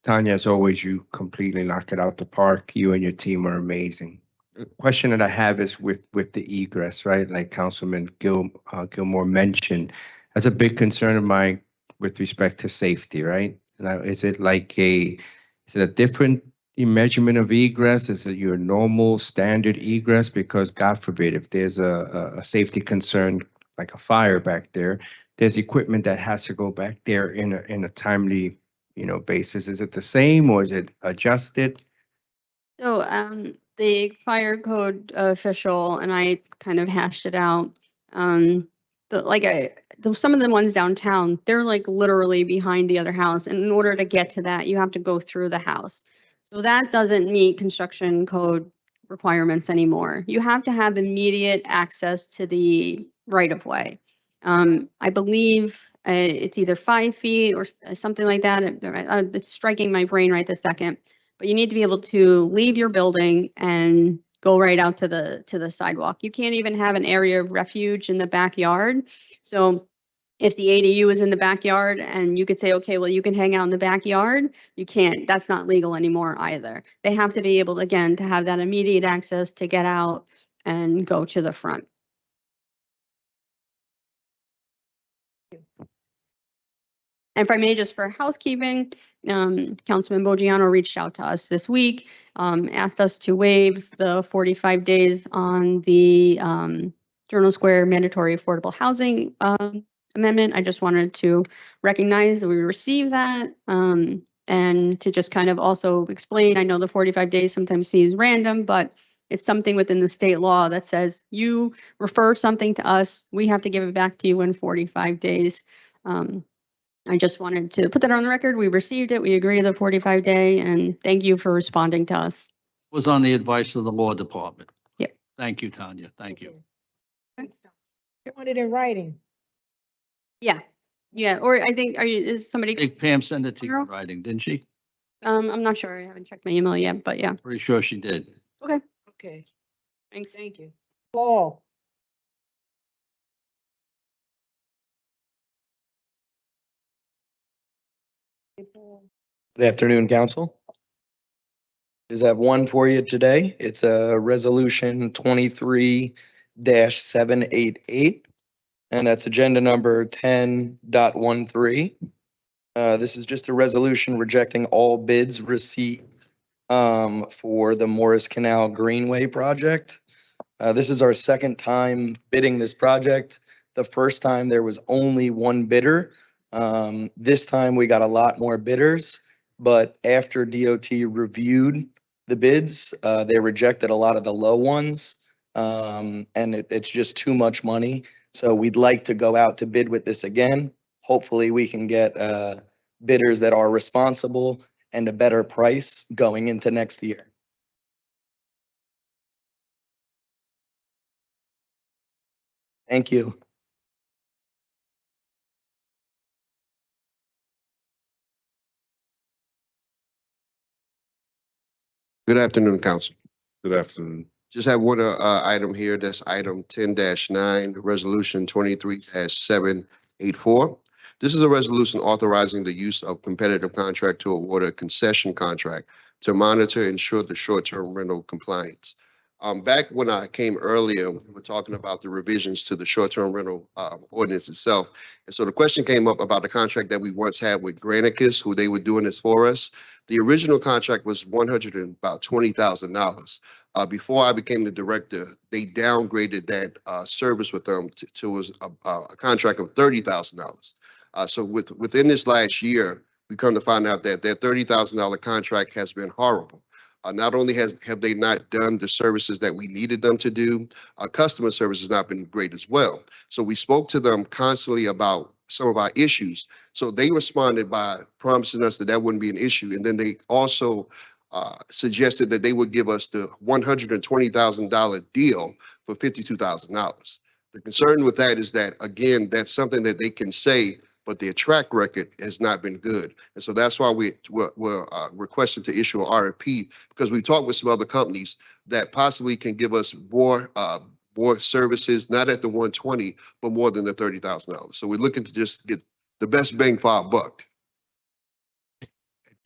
Tanya, as always, you completely knock it out the park. You and your team are amazing. The question that I have is with the egress, right? Like Councilman Gilmore mentioned, that's a big concern of mine with respect to safety, right? Now, is it a different measurement of egress? Is it your normal standard egress? Because God forbid, if there's a safety concern, like a fire back there, there's equipment that has to go back there in a timely, basis. Is it the same or is it adjusted? So, the fire code official and I kind of hashed it out. Some of the ones downtown, they're like literally behind the other house. And in order to get to that, you have to go through the house. So that doesn't meet construction code requirements anymore. You have to have immediate access to the right of way. I believe it's either 5 feet or something like that. It's striking my brain right this second. But you need to be able to leave your building and go right out to the sidewalk. You can't even have an area of refuge in the backyard. So if the ADU is in the backyard and you could say, okay, well, you can hang out in the backyard, you can't. That's not legal anymore either. They have to be able, again, to have that immediate access to get out and go to the front. And if I may, just for housekeeping, Councilman Bogiano reached out to us this week, asked us to waive the 45 days on the Journal Square mandatory affordable housing amendment. I just wanted to recognize that we received that and to just kind of also explain. I know the 45 days sometimes seems random, but it's something within the state law that says you refer something to us, we have to give it back to you in 45 days. I just wanted to put that on the record. We received it. We agree to the 45-day, and thank you for responding to us. Was on the advice of the law department. Yep. Thank you, Tanya. Thank you. You want it in writing? Yeah, yeah. Or I think, is somebody? I think Pam sent it to you in writing, didn't she? I'm not sure. I haven't checked my email yet, but yeah. Pretty sure she did. Okay. Okay, Thanks. thank you. Paul? Good afternoon, council. Is have one for you today. It's a resolution 23-788, and that's agenda number 10.13. This is just a resolution rejecting all bids received for the Morris Canal Greenway project. This is our second time bidding this project. The first time there was only one bidder. This time we got a lot more bidders, but after DOT reviewed the bids, they rejected a lot of the low ones. And it's just too much money. So we'd like to go out to bid with this again. Hopefully we can get bidders that are responsible and a better price going into next year. Thank you. Good afternoon, council. Good afternoon. Just have one item here. That's item 10-9, resolution 23-784. This is a resolution authorizing the use of competitive contract to award a concession contract to monitor and ensure the short-term rental compliance. Back when I came earlier, we were talking about the revisions to the short-term rental ordinance itself. And so the question came up about the contract that we once had with Granicus, who they were doing this for us. The original contract was $120,000. Before I became the director, they downgraded that service with them to a contract of $30,000. So within this last year, we come to find out that that $30,000 contract has been horrible. Not only have they not done the services that we needed them to do, customer service has not been great as well. So we spoke to them constantly about some of our issues. So they responded by promising us that that wouldn't be an issue. And then they also suggested that they would give us the $120,000 deal for $52,000. The concern with that is that, again, that's something that they can say, but their track record has not been good. And so that's why we're requesting to issue an RFP, because we talked with some other companies that possibly can give us more services, not at the 120, but more than the $30,000. So we're looking to just get the best bang for our buck. I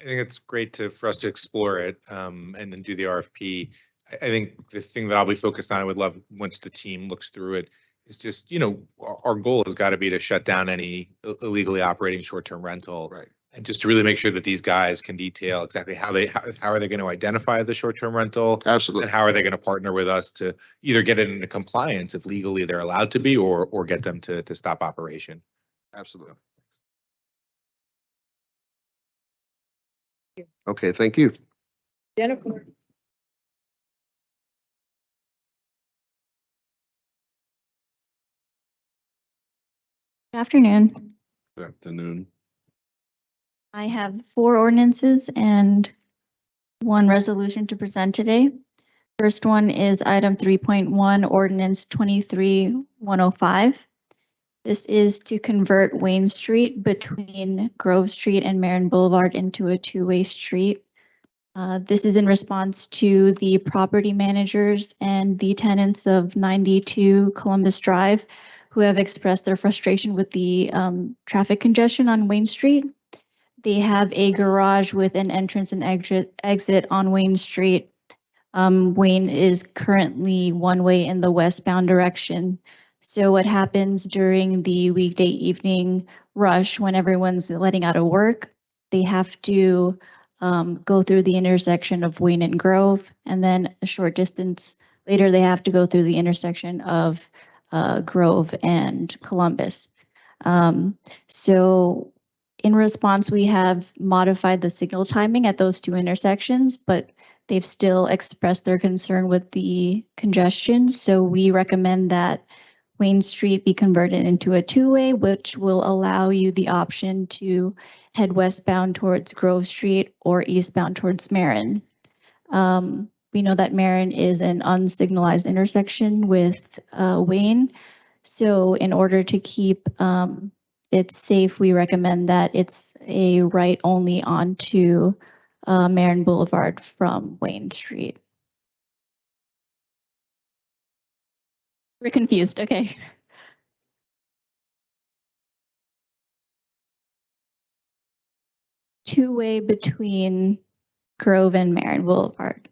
think it's great for us to explore it and then do the RFP. I think the thing that I'll be focused on, I would love once the team looks through it, is just, our goal has got to be to shut down any illegally operating short-term rental. Right. And just to really make sure that these guys can detail exactly how are they going to identify the short-term rental? Absolutely. And how are they going to partner with us to either get it into compliance if legally they're allowed to be, or get them to stop operation. Absolutely. Okay, thank you. Jennifer. Good afternoon. Good afternoon. I have 4 ordinances and 1 resolution to present today. First one is item 3.1, ordinance 23-105. This is to convert Wayne Street between Grove Street and Marin Boulevard into a 2-way street. This is in response to the property managers and the tenants of 92 Columbus Drive who have expressed their frustration with the traffic congestion on Wayne Street. They have a garage with an entrance and exit on Wayne Street. Wayne is currently one-way in the westbound direction. So what happens during the weekday evening rush when everyone's letting out of work, they have to go through the intersection of Wayne and Grove, and then a short distance later they have to go through the intersection of Grove and Columbus. So in response, we have modified the signal timing at those 2 intersections, but they've still expressed their concern with the congestion. So we recommend that Wayne Street be converted into a 2-way, which will allow you the option to head westbound towards Grove Street or eastbound towards Marin. We know that Marin is an unsignalized intersection with Wayne. So in order to keep it safe, we recommend that it's a right only onto Marin Boulevard from Wayne Street. We're confused, okay. Two-way between Grove and Marin Boulevard.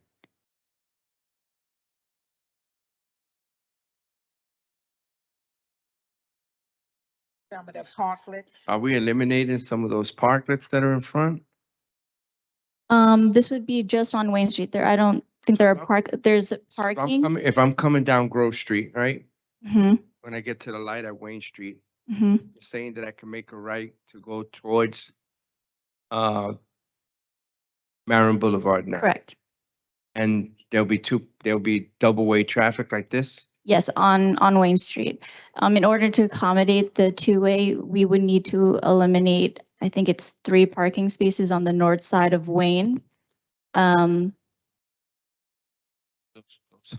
Some of the parklets. Are we eliminating some of those parklets that are in front? This would be just on Wayne Street. I don't think there's parking. If I'm coming down Grove Street, right? Mhm. When I get to the light at Wayne Street, Mhm. you're saying that I can make a right to go towards Marin Boulevard now? Correct. And there'll be double-way traffic like this? Yes, on Wayne Street. In order to accommodate the 2-way, we would need to eliminate, I think it's 3 parking spaces on the north side of Wayne. Those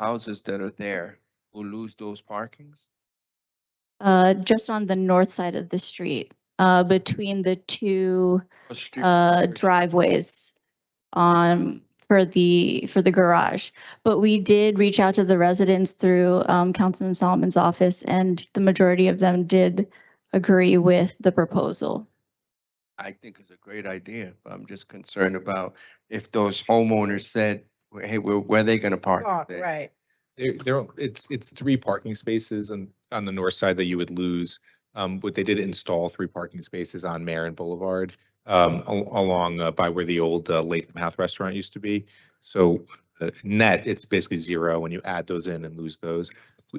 houses that are there will lose those parkings? Just on the north side of the street, between the 2 driveways for the garage. But we did reach out to the residents through Councilman Solomon's office, and the majority of them did agree with the proposal. I think it's a great idea, but I'm just concerned about if those homeowners said, hey, where are they gonna park? there? Right. It's 3 parking spaces on the north side that you would lose. What they did install 3 parking spaces on Marion Boulevard, along by where the old Latham House restaurant used to be. So net, it's basically 0 when you add those in and lose those.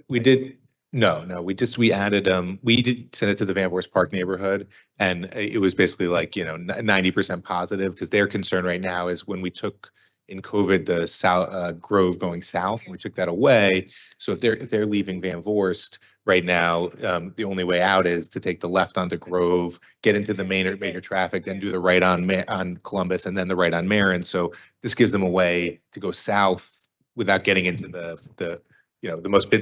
We did, no, we added, we did send it to the Van Voorst Park neighborhood, and it was basically like, 90% positive, because their concern right now is when we took in COVID, the south Grove going south, and we took that away. So if they're leaving Van Voorst right now, the only way out is to take the left onto Grove, get into the major traffic, then do the right on Columbus, and then the right on Marin. So this gives them a way to go south without getting into the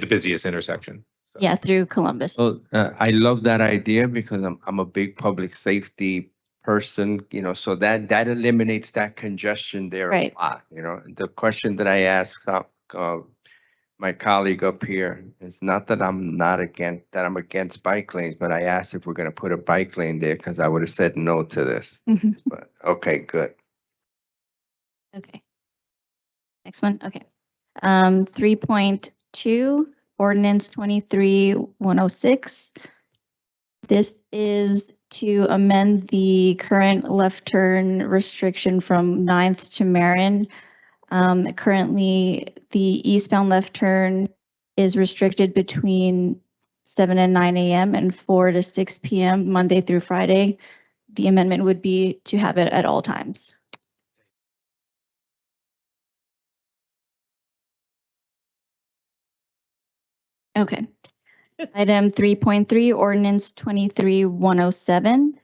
busiest intersection. So. Yeah, through Columbus. Well, I love that idea because I'm a big public safety person, so that eliminates that congestion there Right. a lot. The question that I asked my colleague up here is not that I'm against bike lanes, but I asked if we're going to put a bike lane there because I would have said no to this. But okay, good. Okay. Next one, okay. 3.2, ordinance 23-106. This is to amend the current left turn restriction from 9th to Marin. Currently, the eastbound left turn is restricted between 7 and 9 a.m. and 4 to 6 p.m. Monday through Friday. The amendment would be to have it at all times. Okay. Item 3.3, ordinance 23-107.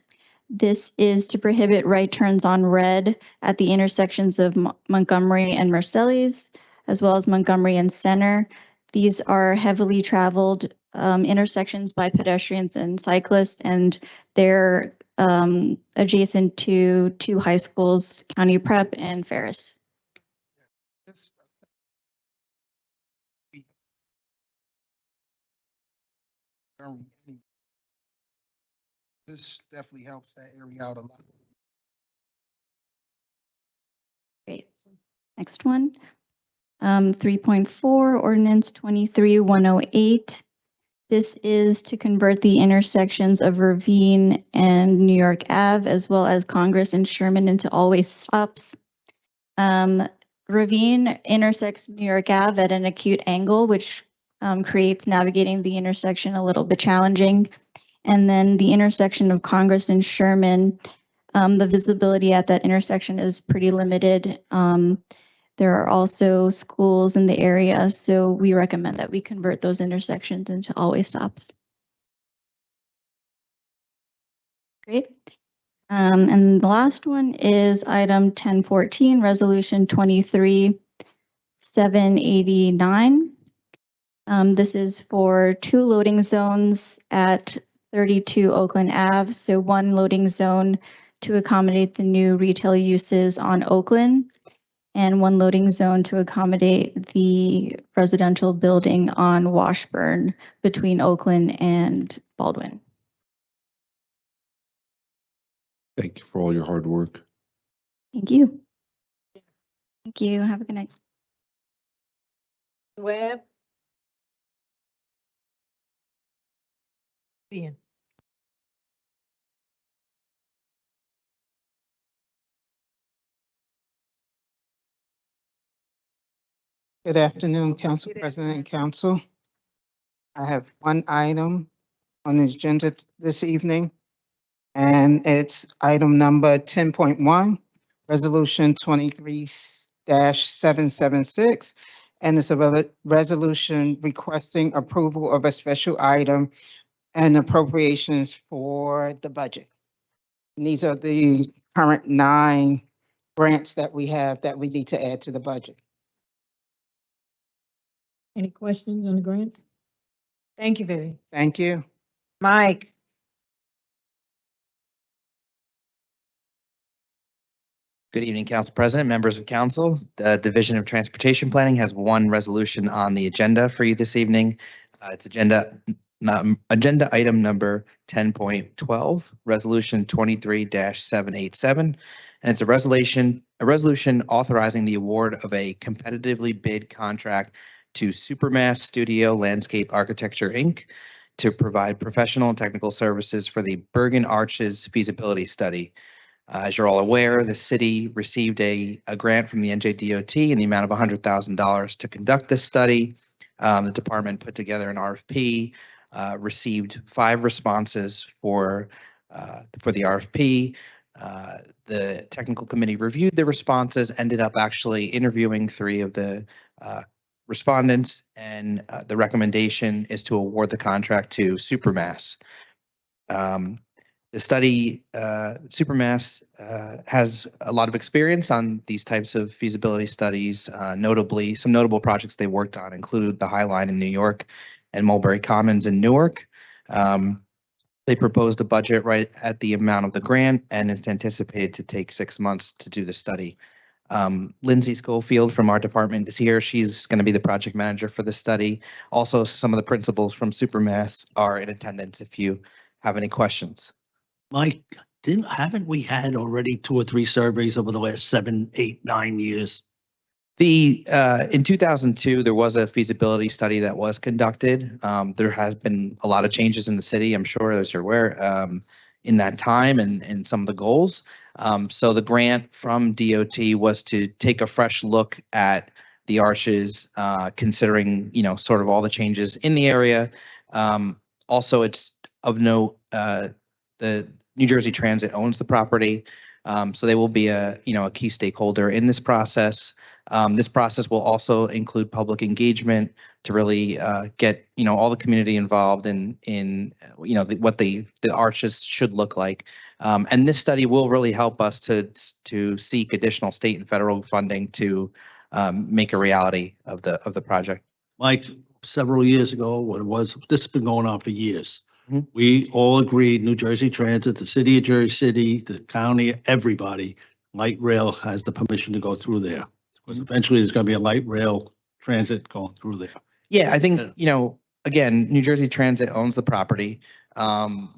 This is to prohibit right turns on red at the intersections of Montgomery and Marcellis, as well as Montgomery and Center. These are heavily traveled intersections by pedestrians and cyclists, and they're adjacent to 2 high schools, County Prep and Ferris. This definitely helps that area out a lot. Great. Next one. 3.4, ordinance 23-108. This is to convert the intersections of Ravine and New York Ave, as well as Congress and Sherman, into all-way stops. Ravine intersects New York Ave at an acute angle, which creates navigating the intersection a little bit challenging. And then the intersection of Congress and Sherman, the visibility at that intersection is pretty limited. There are also schools in the area, so we recommend that we convert those intersections into all-way stops. Great. And the last one is item 1014, resolution 23-789. This is for 2 loading zones at 32 Oakland Ave. So 1 loading zone to accommodate the new retail uses on Oakland, and 1 loading zone to accommodate the residential building on Washburn between Oakland and Baldwin. Thank you for all your hard work. Thank you. Thank you. Have a good night. Webb? Ian. Good afternoon, Council President and Council. I have one item on the agenda this evening, and it's item number 10.1, Resolution 23-776, and it's a resolution requesting approval of a special item and appropriations for the budget. And these are the current 9 grants that we have that we need to add to the budget. Any questions on the grant? Thank you, Vivi. Thank you. Mike? Good evening, Council President, members of council. The Division of Transportation Planning has 1 resolution on the agenda for you this evening. It's agenda item number 10.12, resolution 23-787. And it's a resolution authorizing the award of a competitively bid contract to Supermass Studio Landscape Architecture, Inc. to provide professional and technical services for the Bergen Arches feasibility study. As you're all aware, the city received a grant from the NJDOT in the amount of $100,000 to conduct this study. The department put together an RFP, received 5 responses for the RFP. The technical committee reviewed the responses, ended up actually interviewing 3 of the respondents, and the recommendation is to award the contract to Supermass. The study, Supermass, has a lot of experience on these types of feasibility studies. Notably, some notable projects they worked on include the High Line in New York and Mulberry Commons in Newark. They proposed a budget right at the amount of the grant, and it's anticipated to take 6 months to do the study. Lindsay Schofield from our department is here. She's going to be the project manager for the study. Also, some of the principals from Supermass are in attendance if you have any questions. Mike, haven't we had already 2 or 3 surveys over the last 7, 8, 9 years? In 2002, there was a feasibility study that was conducted. There has been a lot of changes in the city, I'm sure, as you're aware, in that time and some of the goals. So the grant from DOT was to take a fresh look at the arches, considering, sort of all the changes in the area. Also, it's of note, the New Jersey Transit owns the property, so they will be a key stakeholder in this process. This process will also include public engagement to really get all the community involved in what the arches should look like. And this study will really help us to seek additional state and federal funding to make a reality of the project. Mike, several years ago, this has been going on for years. We all agreed, New Jersey Transit, the city of Jersey City, the county, everybody, light rail has the permission to go through there. Because eventually there's going to be a light rail transit going through there. Yeah, I think, again, New Jersey Transit owns the property.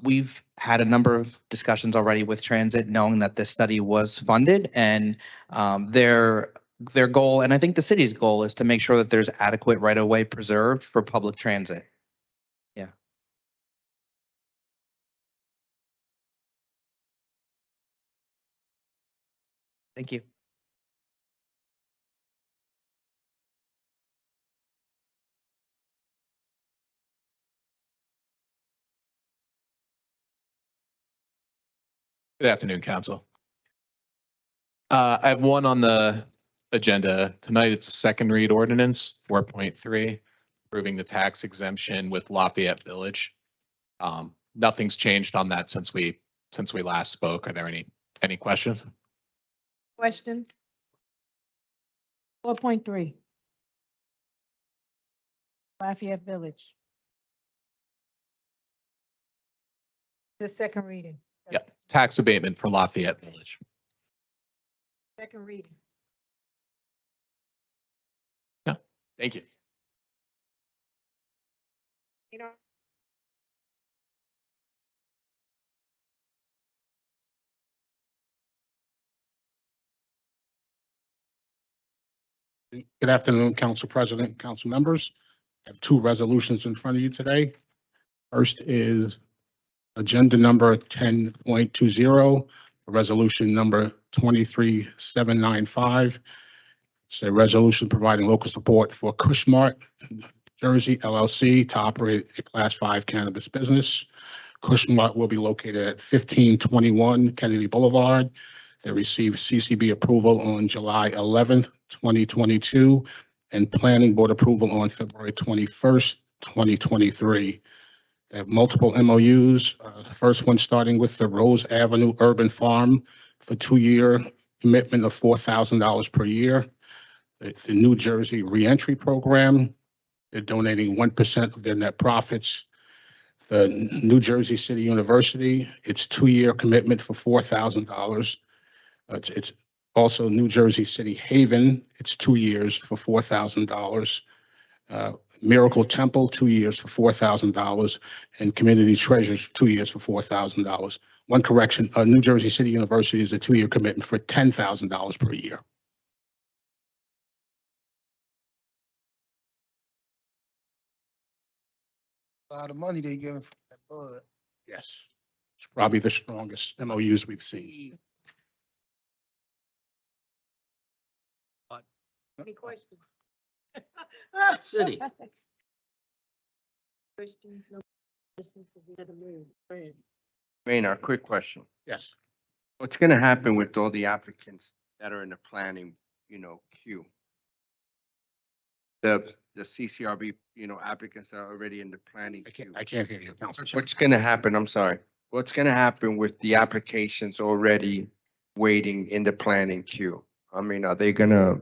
We've had a number of discussions already with Transit, knowing that this study was funded, and their goal, and I think the city's goal, is to make sure that there's adequate right-of-way preserved for public transit. Yeah. Thank you. Good afternoon, Council. I have one on the agenda. Tonight it's a second read ordinance, 4.3, approving the tax exemption with Lafayette Village. Nothing's changed on that since we last spoke. Are there any questions? Question? 4.3. Lafayette Village. The second reading. Yeah, tax abatement for Lafayette Village. Second reading. Yeah, thank you. Good afternoon, Council President, Council members. I have 2 resolutions in front of you today. First is agenda number 10.20, resolution number 23795. It's a resolution providing local support for Cushmart Jersey LLC to operate a Class 5 cannabis business. Cushmart will be located at 1521 Kennedy Boulevard. They received CCB approval on July 11th, 2022, and Planning Board approval on February 21st, 2023. They have multiple MOUs. The first one starting with the Rose Avenue Urban Farm for 2-year commitment of $4,000 per year. The New Jersey Reentry Program, they're donating 1% of their net profits. The New Jersey City University, it's 2-year commitment for $4,000. It's also New Jersey City Haven, it's 2 years for $4,000. Miracle Temple, 2 years for $4,000, and Community Treasures, 2 years for $4,000. One correction, New Jersey City University is a 2-year commitment for $10,000 per year. A lot of money they giving for that bud. Yes. It's probably the strongest MOUs we've seen. Any questions? City. Questions? No questions? We gotta move. Go ahead. Maynard, quick question. Yes. What's gonna happen with all the applicants that are in the planning, queue? The CCRB, applicants that are already in the planning queue. I can't hear you, Council. What's gonna happen? I'm sorry. What's gonna happen with the applications already waiting in the planning queue? I mean, are they going to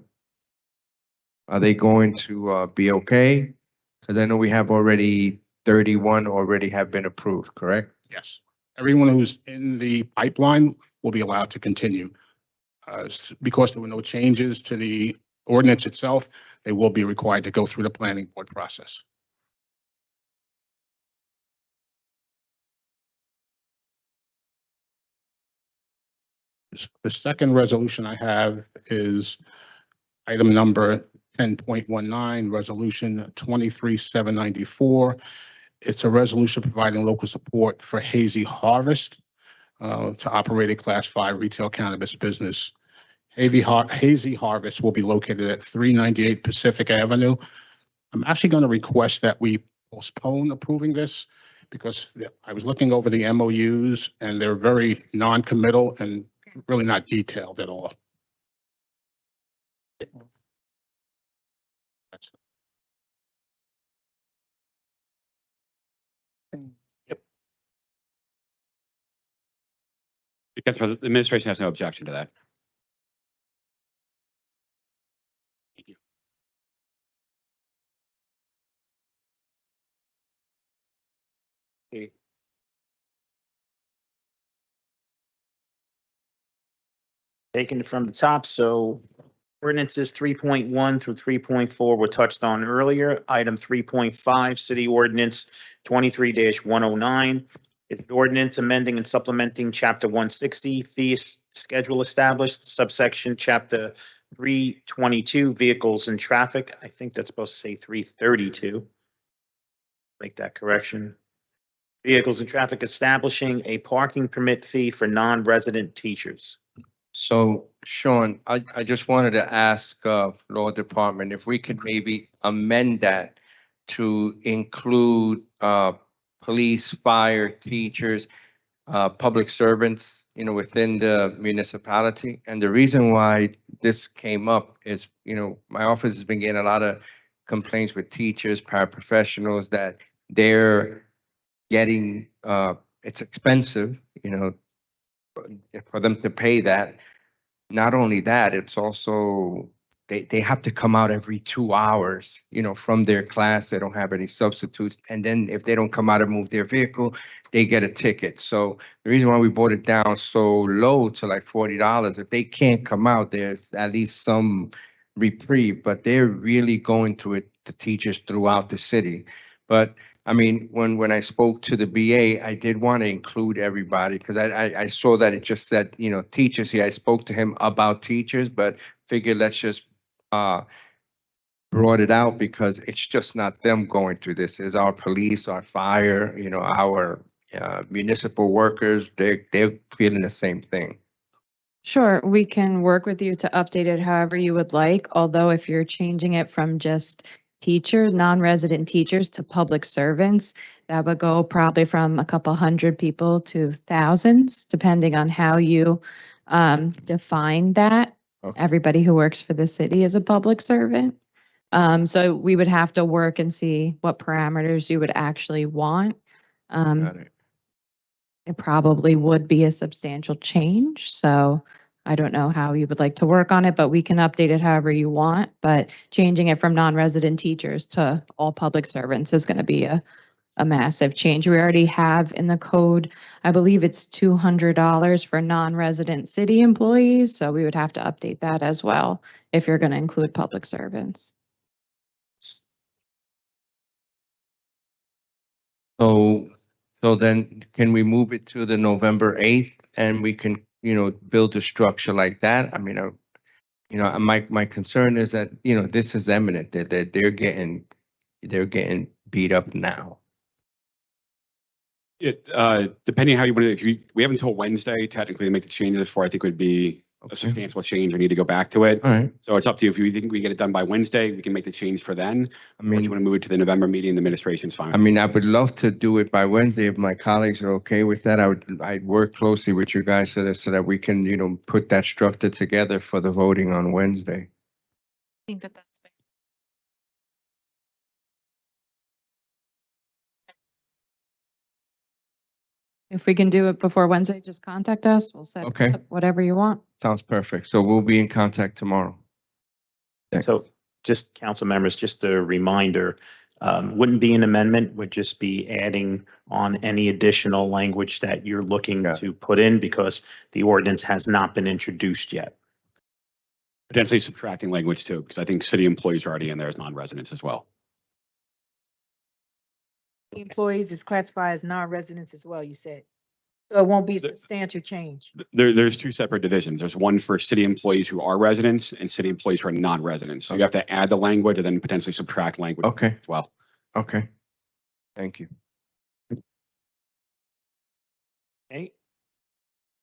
be okay? Because I know we have already 31 already have been approved, correct? Yes. Everyone who's in the pipeline will be allowed to continue. Because there were no changes to the ordinance itself, they will be required to go through the planning board process. The second resolution I have is item number 10.19, resolution 23-794. It's a resolution providing local support for Hazy Harvest to operate a Class 5 retail cannabis business. Hazy Harvest will be located at 398 Pacific Avenue. I'm actually going to request that we postpone approving this because I was looking over the MOUs and they're very non-committal and really not detailed at all. Council President, the administration has no objection to that. Taking it from the top, so ordinances 3.1 through 3.4 were touched on earlier. Item 3.5, City Ordinance 23-109. It's the ordinance amending and supplementing Chapter 160, fee schedule established, subsection Chapter 322, Vehicles and Traffic. I think that's supposed to say 332. Make that correction. Vehicles and Traffic establishing a parking permit fee for non-resident teachers. So Sean, I just wanted to ask, Law Department, if we could maybe amend that to include, police, fire, teachers, public servants, within the municipality. And the reason why this came up is, my office has been getting a lot of complaints with teachers, paraprofessionals, that they're getting, it's expensive, for them to pay that. Not only that, it's also, they have to come out every 2 hours, from their class. They don't have any substitutes. And then if they don't come out and move their vehicle, they get a ticket. So the reason why we brought it down so low to like $40, if they can't come out, there's at least some reprieve, but they're really going through it, the teachers throughout the city. But I mean, when I spoke to the BA, I did want to include everybody because I saw that it just said, teachers here. I spoke to him about teachers, but figured let's just brought it out because it's just not them going through this. It's our police, our fire, our municipal workers. They're feeling the same thing. Sure, we can work with you to update it however you would like, although if you're changing it from just non-resident teachers to public servants, that would go probably from a couple hundred people to thousands, depending on how you define that. Okay. Everybody who works for the city is a public servant. So we would have to work and see what parameters you would actually want. Got it. It probably would be a substantial change, so I don't know how you would like to work on it, but we can update it however you want. But changing it from non-resident teachers to all public servants is going to be a massive change. We already have in the code, I believe it's $200 for non-resident city employees, so we would have to update that as well if you're going to include public servants. So then can we move it to the November 8th and we can, build a structure like that? I mean, my concern is that, this is imminent, that they're getting beat up now. Depending how you want to, we have until Wednesday technically to make the changes for, I think would be a substantial change. We need to go back to it. All right. So it's up to you. If you think we get it done by Wednesday, we can make the change for then. I Or if you mean, want to move it to the November meeting, the administration's fine. I mean, I would love to do it by Wednesday if my colleagues are okay with that. I'd work closely with you guys so that we can, put that structure together for the voting on Wednesday. I think that that's fair. If we can do it before Wednesday, just contact us. We'll set Okay. up whatever you want. Sounds perfect. So we'll be in contact tomorrow. So just council members, just a reminder, wouldn't be an amendment, would just be adding on any additional language that you're looking to put in because the ordinance has not been introduced yet. Potentially subtracting language too, because I think city employees are already in there as non-residents as well. The employees is classified as non-residents as well, you said. So it won't be a substantial change. There's two separate divisions. There's one for city employees who are residents and city employees who are non-residents. So you have to add the language and then potentially subtract language Okay. as well. Okay. Thank you. Okay.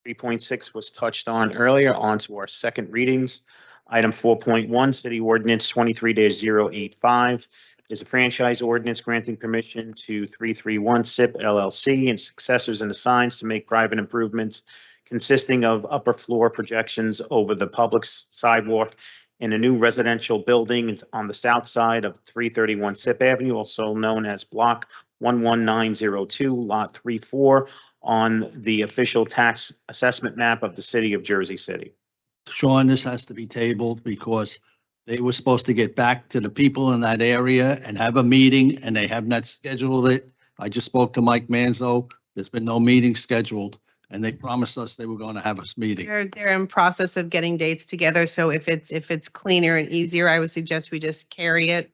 3.6 was touched on earlier. On to our second readings. Item 4.1, City Ordinance 23-085 is a franchise ordinance granting permission to 331 SIP LLC and successors and assigns to make private improvements consisting of upper floor projections over the public sidewalk in a new residential building on the south side of 331 SIP Avenue, also known as Block 11902, Lot 34, on the official tax assessment map of the city of Jersey City. Sean, this has to be tabled because they were supposed to get back to the people in that area and have a meeting, and they have not scheduled it. I just spoke to Mike Manzo. There's been no meeting scheduled, and they promised us they were going to have a meeting. They're in process of getting dates together. So if it's cleaner and easier, I would suggest we just carry it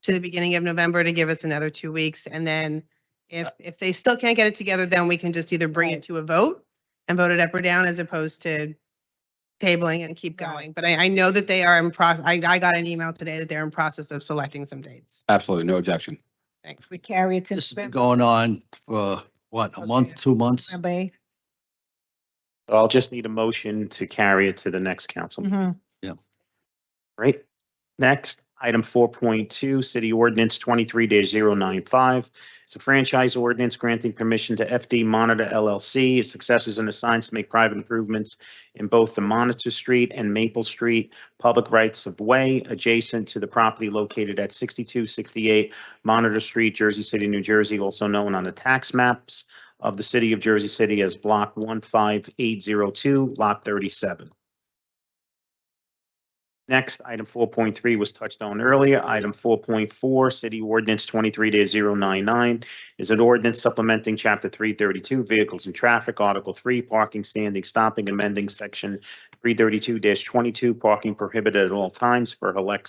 to the beginning of November to give us another 2 weeks. And then if they still can't get it together, then we can just either bring it to a vote and vote it up or down as opposed to tabling and keep going. But I know that they are in process. I got an email today that they're in process of selecting some dates. Absolutely, no objection. Thanks. We carry it to This has been going on for what, a month, 2 months? November 8th. I'll just need a motion to carry it to the next council. Mhm. Right. Next, item 4.2, City Ordinance 23-095. It's a franchise ordinance granting permission to FD Monitor LLC, its successors and assigns to make private improvements in both the Monitor Street and Maple Street public rights of way adjacent to the property located at 6268 Monitor Street, Jersey City, New Jersey, also known on the tax maps of the city of Jersey City as Block 15802, Lot 37. Next, item 4.3 was touched on earlier. Item 4.4, City Ordinance 23-099 is an ordinance supplementing Chapter 332, Vehicles and Traffic, Article 3, Parking, Standing, Stopping, amending Section 332-22, Parking prohibited at all times for Halleck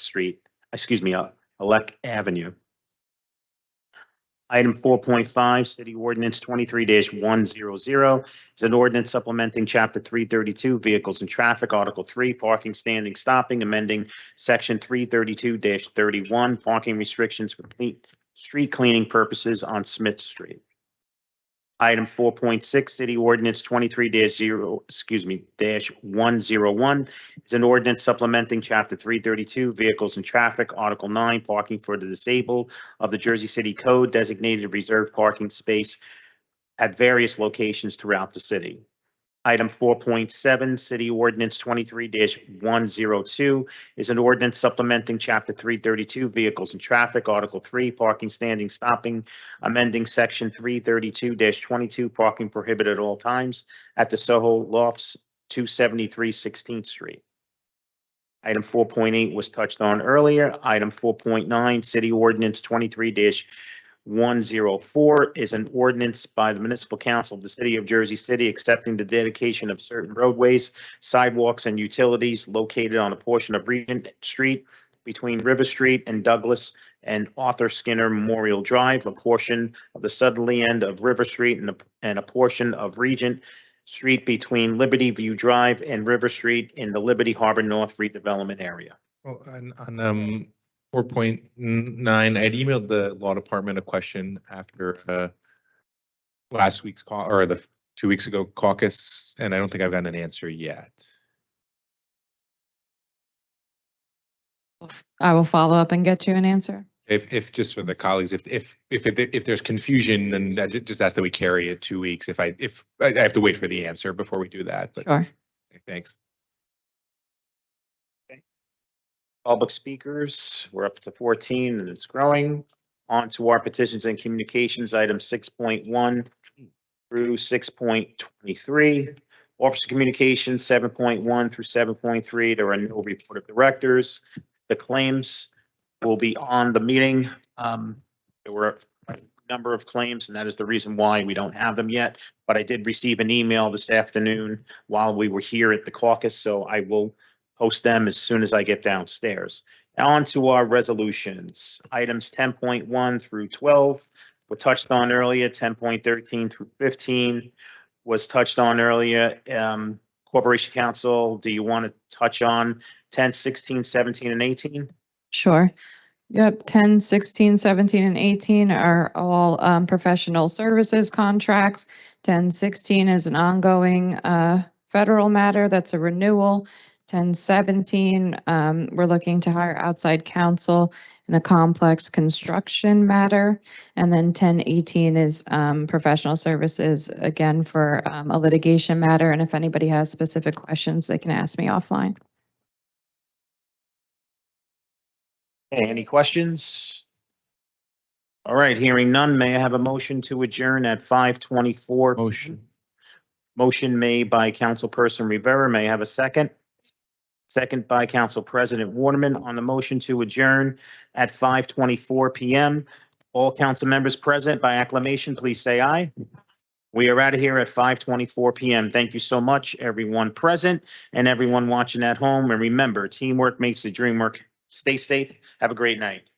Avenue. Item 4.5, City Ordinance 23-100 is an ordinance supplementing Chapter 332, Vehicles and Traffic, Article 3, Parking, Standing, Stopping, amending Section 332-31, Parking restrictions for street cleaning purposes on Smith Street. Item 4.6, City Ordinance 23-101 is an ordinance supplementing Chapter 332, Vehicles and Traffic, Article 9, Parking for the Disabled of the Jersey City Code, designated reserved parking space at various locations throughout the city. Item 4.7, City Ordinance 23-102 is an ordinance supplementing Chapter 332, Vehicles and Traffic, Article 3, Parking, Standing, Stopping, amending Section 332-22, Parking prohibited at all times at the Soho Lofts, 273 16th Street. Item 4.8 was touched on earlier. Item 4.9, City Ordinance 23-104 is an ordinance by the Municipal Council of the City of Jersey City accepting the dedication of certain roadways, sidewalks, and utilities located on a portion of Regent Street between River Street and Douglas and Arthur Skinner Memorial Drive, a portion of the southerly end of River Street and a portion of Regent Street between Liberty View Drive and River Street in the Liberty Harbor North redevelopment area. Well, on 4.9, I'd emailed the law department a question after last week's call or the 2 weeks ago caucus, and I don't think I've gotten an answer yet. I will follow up and get you an answer. If just for the colleagues, if there's confusion, then I just ask that we carry it 2 weeks. If I have to wait for the answer before we do that, but Sure. thanks. Public speakers, we're up to 14 and it's growing. On to our petitions and communications, item 6.1 through 6.23. Office of Communications, 7.1 through 7.3. There are no report of directors. The claims will be on the meeting. There were a number of claims, and that is the reason why we don't have them yet. But I did receive an email this afternoon while we were here at the caucus, so I will post them as soon as I get downstairs. Now on to our resolutions. Items 10.1 through 12 were touched on earlier. 10.13 through 15 was touched on earlier. Corporation Council, do you want to touch on 10, 16, 17, and 18? Sure. Yep, 10, 16, 17, and 18 are all professional services contracts. 10, 16 is an ongoing federal matter. That's a renewal. 10, 17, we're looking to hire outside counsel in a complex construction matter. And then 10, 18 is professional services, again, for a litigation matter. And if anybody has specific questions, they can ask me offline. Any questions? All right, hearing none, may I have a motion to adjourn at 5:24? Motion made by Councilperson Rivera. May I have a second? Second by Council President Waterman on the motion to adjourn at 5:24 PM. All council members present by acclamation, please say aye. We are out of here at 5:24 PM. Thank you so much, everyone present and everyone watching at home. And remember, teamwork makes the dream work. Stay safe. Have a great night.